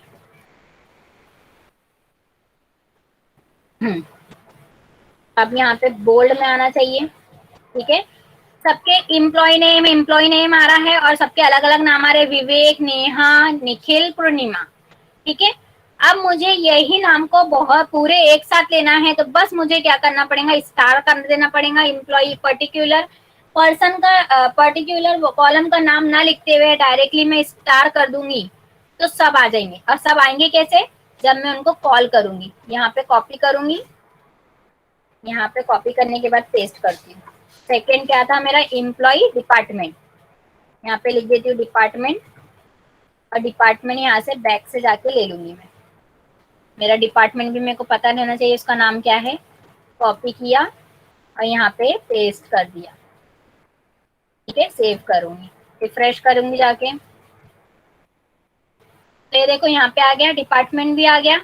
अब यहाँ पे बोल्ड में आना चाहिए। ठीक है, सबके एम्प्लॉय नेम आ रहा है और सबके अलग अलग नाम आ रहे हैं, विवेक, नेहा, निखिल, पूर्णिमा। ठीक है, अब मुझे यही नाम को बहुत पूरे एक साथ लेना है, तो बस मुझे क्या करना पड़ेगा, स्टार कर देना पड़ेगा। एम्प्लॉय पर्टिकुलर पर्सन का पर्टिकुलर कॉलम का नाम ना लिखते हुए डायरेक्टली मैं स्टार कर दूंगी तो सब आ जाएंगे। और सब आएंगे कैसे, जब मैं उनको कॉल करूंगी। यहाँ पे कॉपी करूंगी, यहाँ पे कॉपी करने के बाद पेस्ट करती हूँ। सेकेंड क्या था मेरा, एम्प्लॉय डिपार्टमेंट, यहाँ पे लिख देती हूँ डिपार्टमेंट और डिपार्टमेंट यहाँ से बैक से जाके ले लूंगी मैं। मेरा डिपार्टमेंट भी मेरे को पता रहना चाहिए उसका नाम क्या है। कॉपी किया और यहाँ पे पेस्ट कर दिया। ठीक है, सेव करूंगी, रिफ्रेश करूंगी जाके, तो ये देखो यहाँ पे आ गया, डिपार्टमेंट भी आ गया।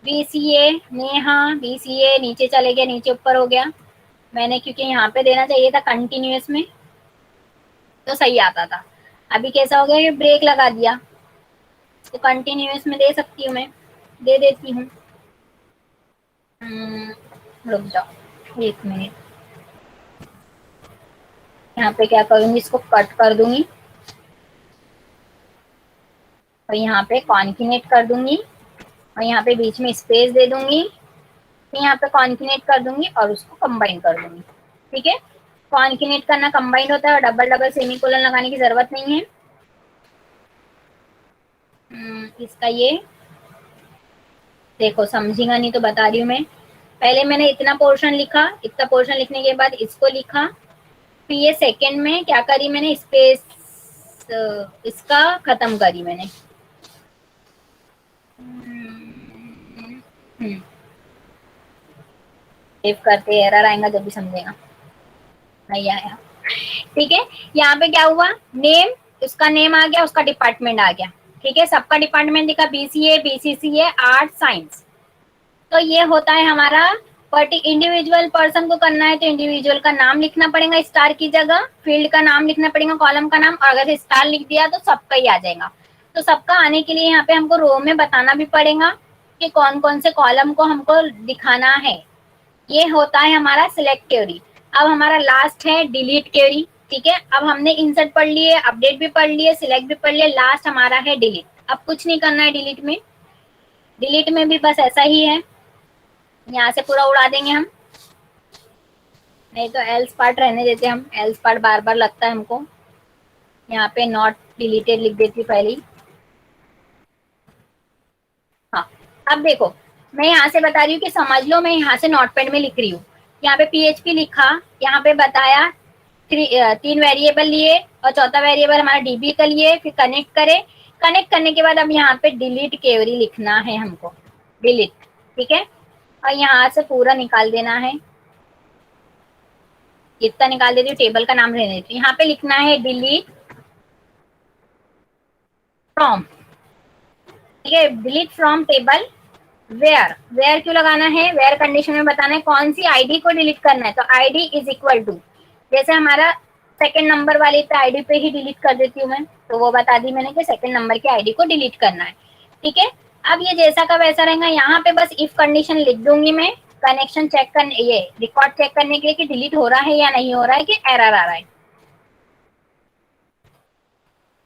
BCA नेहा, BCA नीचे चले गया, नीचे ऊपर हो गया। मैंने क्योंकि यहाँ पे देना चाहिए था कंटिन्यूअस में तो सही आता था। अभी कैसा हो गया, ये ब्रेक लगा दिया तो कंटिन्यूअस में दे सकती हूँ मैं, दे देती हूँ। रुक जाओ एक मिनट, यहाँ पे क्या करूंगी, इसको कट कर दूंगी और यहाँ पे कॉन्किनेट कर दूंगी और यहाँ पे बीच में स्पेस दे दूंगी, फिर यहाँ पे कॉन्किनेट कर दूंगी और उसको कंबाइन कर दूंगी। ठीक है, कॉन्किनेट करना कंबाइन होता है और डबल डबल सेमीकोलन लगाने की जरूरत नहीं है। इसका ये देखो, समझेगा नहीं तो बता रही हूँ मैं। पहले मैंने इतना पोर्शन लिखा, इतना पोर्शन लिखने के बाद इसको लिखा, फिर ये सेकंड में क्या करी मैंने, स्पेस इसका खत्म करी मैंने। सेव करते एरर आएगा जब भी समझेगा, नहीं आया। ठीक है, यहाँ पे क्या हुआ, नेम, उसका नेम आ गया, उसका डिपार्टमेंट आ गया। ठीक है, सबका डिपार्टमेंट दिखा, BCA, BCCA, आर्ट, साइंस। तो ये होता है हमारा इंडिविजुअल पर्सन को करना है तो इंडिविजुअल का नाम लिखना पड़ेगा स्टार की जगह, फील्ड का नाम लिखना पड़ेगा, कॉलम का नाम, और अगर स्टार लिख दिया तो सबका ही आ जाएगा। तो सबका आने के लिए यहाँ पे हमको रो में बताना भी पड़ेगा कि कौन कौन से कॉलम को हमको दिखाना है। ये होता है हमारा सिलेक्ट क्वेरी। अब हमारा लास्ट है डिलीट क्वेरी। ठीक है, अब हमने इंसर्ट पढ़ लिए, अपडेट भी पढ़ लिए, सिलेक्ट भी पढ़ लिए, लास्ट हमारा है डिलीट। अब कुछ नहीं करना है डिलीट में, डिलीट में भी बस ऐसा ही है, यहाँ से पूरा उड़ा देंगे हम, नहीं तो एल्स पार्ट रहने देते हम, एल्स पार्ट बार बार लगता है हमको। यहाँ पे नॉट डिलीटेड लिख देती हूँ पहले ही। हाँ, अब देखो, मैं यहाँ से बता रही हूँ कि समझ लो, मैं यहाँ से नोटपैड में लिख रही हूँ। यहाँ पे PHP लिखा, यहाँ पे बताया, 3 वेरिएबल लिए और चौथा वेरिएबल हमारा DB का लिए, फिर कनेक्ट करे। कनेक्ट करने के बाद अब यहाँ पे डिलीट क्वेरी लिखना है हमको, डिलीट। ठीक है, और यहाँ से पूरा निकाल देना है, इतना निकाल देती हूँ, टेबल का नाम रहने देती हूँ। यहाँ पे लिखना है डिलीट फ्रॉम, ठीक है, delete from table where, where क्यों लगाना है, वेयर कंडीशन में बताना है कौन सी आईडी को डिलीट करना है, तो आईडी इज इक्वल टू, जैसे हमारा सेकंड नंबर वाले पे आईडी पे ही डिलीट कर देती हूँ मैं, तो वो बता दी मैंने कि सेकंड नंबर की आईडी को डिलीट करना है, ठीक है। अब ये जैसा का वैसा रहेगा, यहाँ पे बस इफ कंडीशन लिख दूंगी मैं, कनेक्शन चेक करने, ये रिकॉर्ड चेक करने के लिए कि डिलीट हो रहा है या नहीं हो रहा है, कि एरर आ रहा है,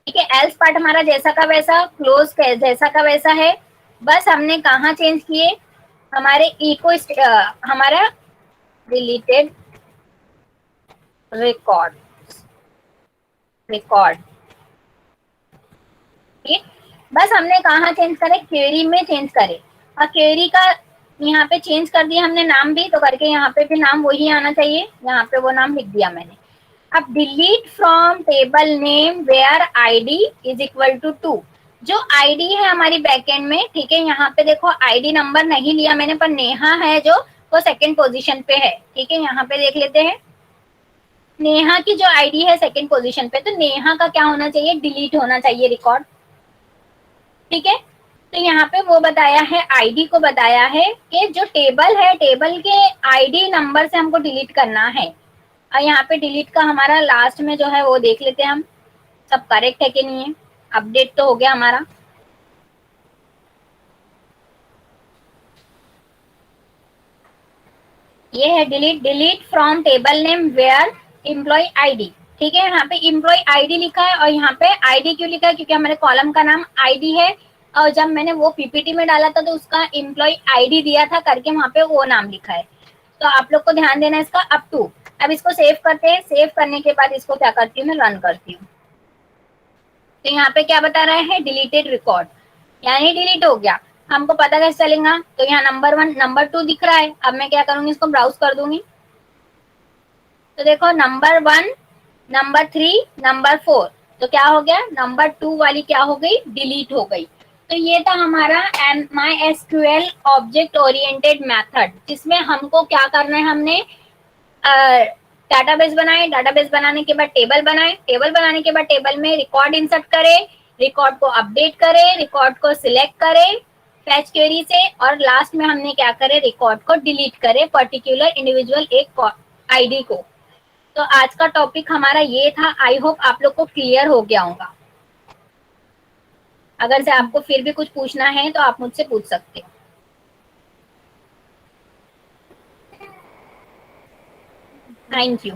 ठीक है। एल्स पार्ट हमारा जैसा का वैसा, क्लोज जैसा का वैसा है, बस हमने कहाँ चेंज किए, हमारे इको हमारा डिलीटेड रिकॉर्ड, रिकॉर्ड, ठीक, बस हमने कहाँ चेंज करे, क्वेरी में चेंज करे, और क्वेरी का यहाँ पे चेंज कर दिया हमने नाम भी, तो करके यहाँ पे भी नाम वही आना चाहिए, यहाँ पे वो नाम लिख दिया मैंने। अब delete from table name where ID is equal to 2, जो आईडी है हमारी बैकएंड में, ठीक है, यहाँ पे देखो आईडी नंबर नहीं लिया मैंने, पर नेहा है जो वो सेकंड पोजीशन पे है, ठीक है, यहाँ पे देख लेते हैं, नेहा की जो आईडी है सेकंड पोजीशन पे, तो नेहा का क्या होना चाहिए, डिलीट होना चाहिए रिकॉर्ड, ठीक है। तो यहाँ पे वो बताया है, आईडी को बताया है कि जो टेबल है, टेबल के आईडी नंबर से हमको डिलीट करना है, और यहाँ पे डिलीट का हमारा लास्ट में जो है वो देख लेते हैं हम, सब करेक्ट है कि नहीं है, अपडेट तो हो गया हमारा, ये है delete, delete from table name where employ ID, ठीक है, यहाँ पे एम्प्लॉय आईडी लिखा है, और यहाँ पे आईडी क्यों लिखा है, क्योंकि हमारे कॉलम का नाम आईडी है, और जब मैंने वो पीपीटी में डाला था तो उसका एम्प्लॉय आईडी दिया था करके, वहां पे वो नाम लिखा है, तो आप लोग को ध्यान देना है इसका। अप टू, अब इसको सेव करते हैं, सेव करने के बाद इसको क्या करती हूँ मैं, रन करती हूँ, तो यहाँ पे क्या बता रहा है, डिलीटेड रिकॉर्ड, यानी डिलीट हो गया, हमको पता कैसे चलेगा, तो यहाँ नंबर 1 नंबर 2 दिख रहा है, अब मैं क्या करूंगी, इसको ब्राउज कर दूंगी, तो देखो नंबर 1 नंबर 3 नंबर 4, तो क्या हो गया, नंबर 2 वाली क्या हो गई, डिलीट हो गई। तो ये था हमारा MySQL ऑब्जेक्ट ओरिएंटेड मेथड, जिसमें हमको क्या करना है, हमने डाटाबेस बनाए, डाटाबेस बनाने के बाद टेबल बनाए, टेबल बनाने के बाद टेबल में रिकॉर्ड इंसर्ट करे, रिकॉर्ड को अपडेट करे, रिकॉर्ड को सिलेक्ट करे फैच क्वेरी से, और लास्ट में हमने क्या करे, रिकॉर्ड को डिलीट करे, पर्टिकुलर इंडिविजुअल एक आईडी को। तो आज का टॉपिक हमारा ये था, आई होप आप लोग को क्लियर हो गया होगा, अगर से आपको फिर भी कुछ पूछना है तो आप मुझसे पूछ सकते हो। Thank you.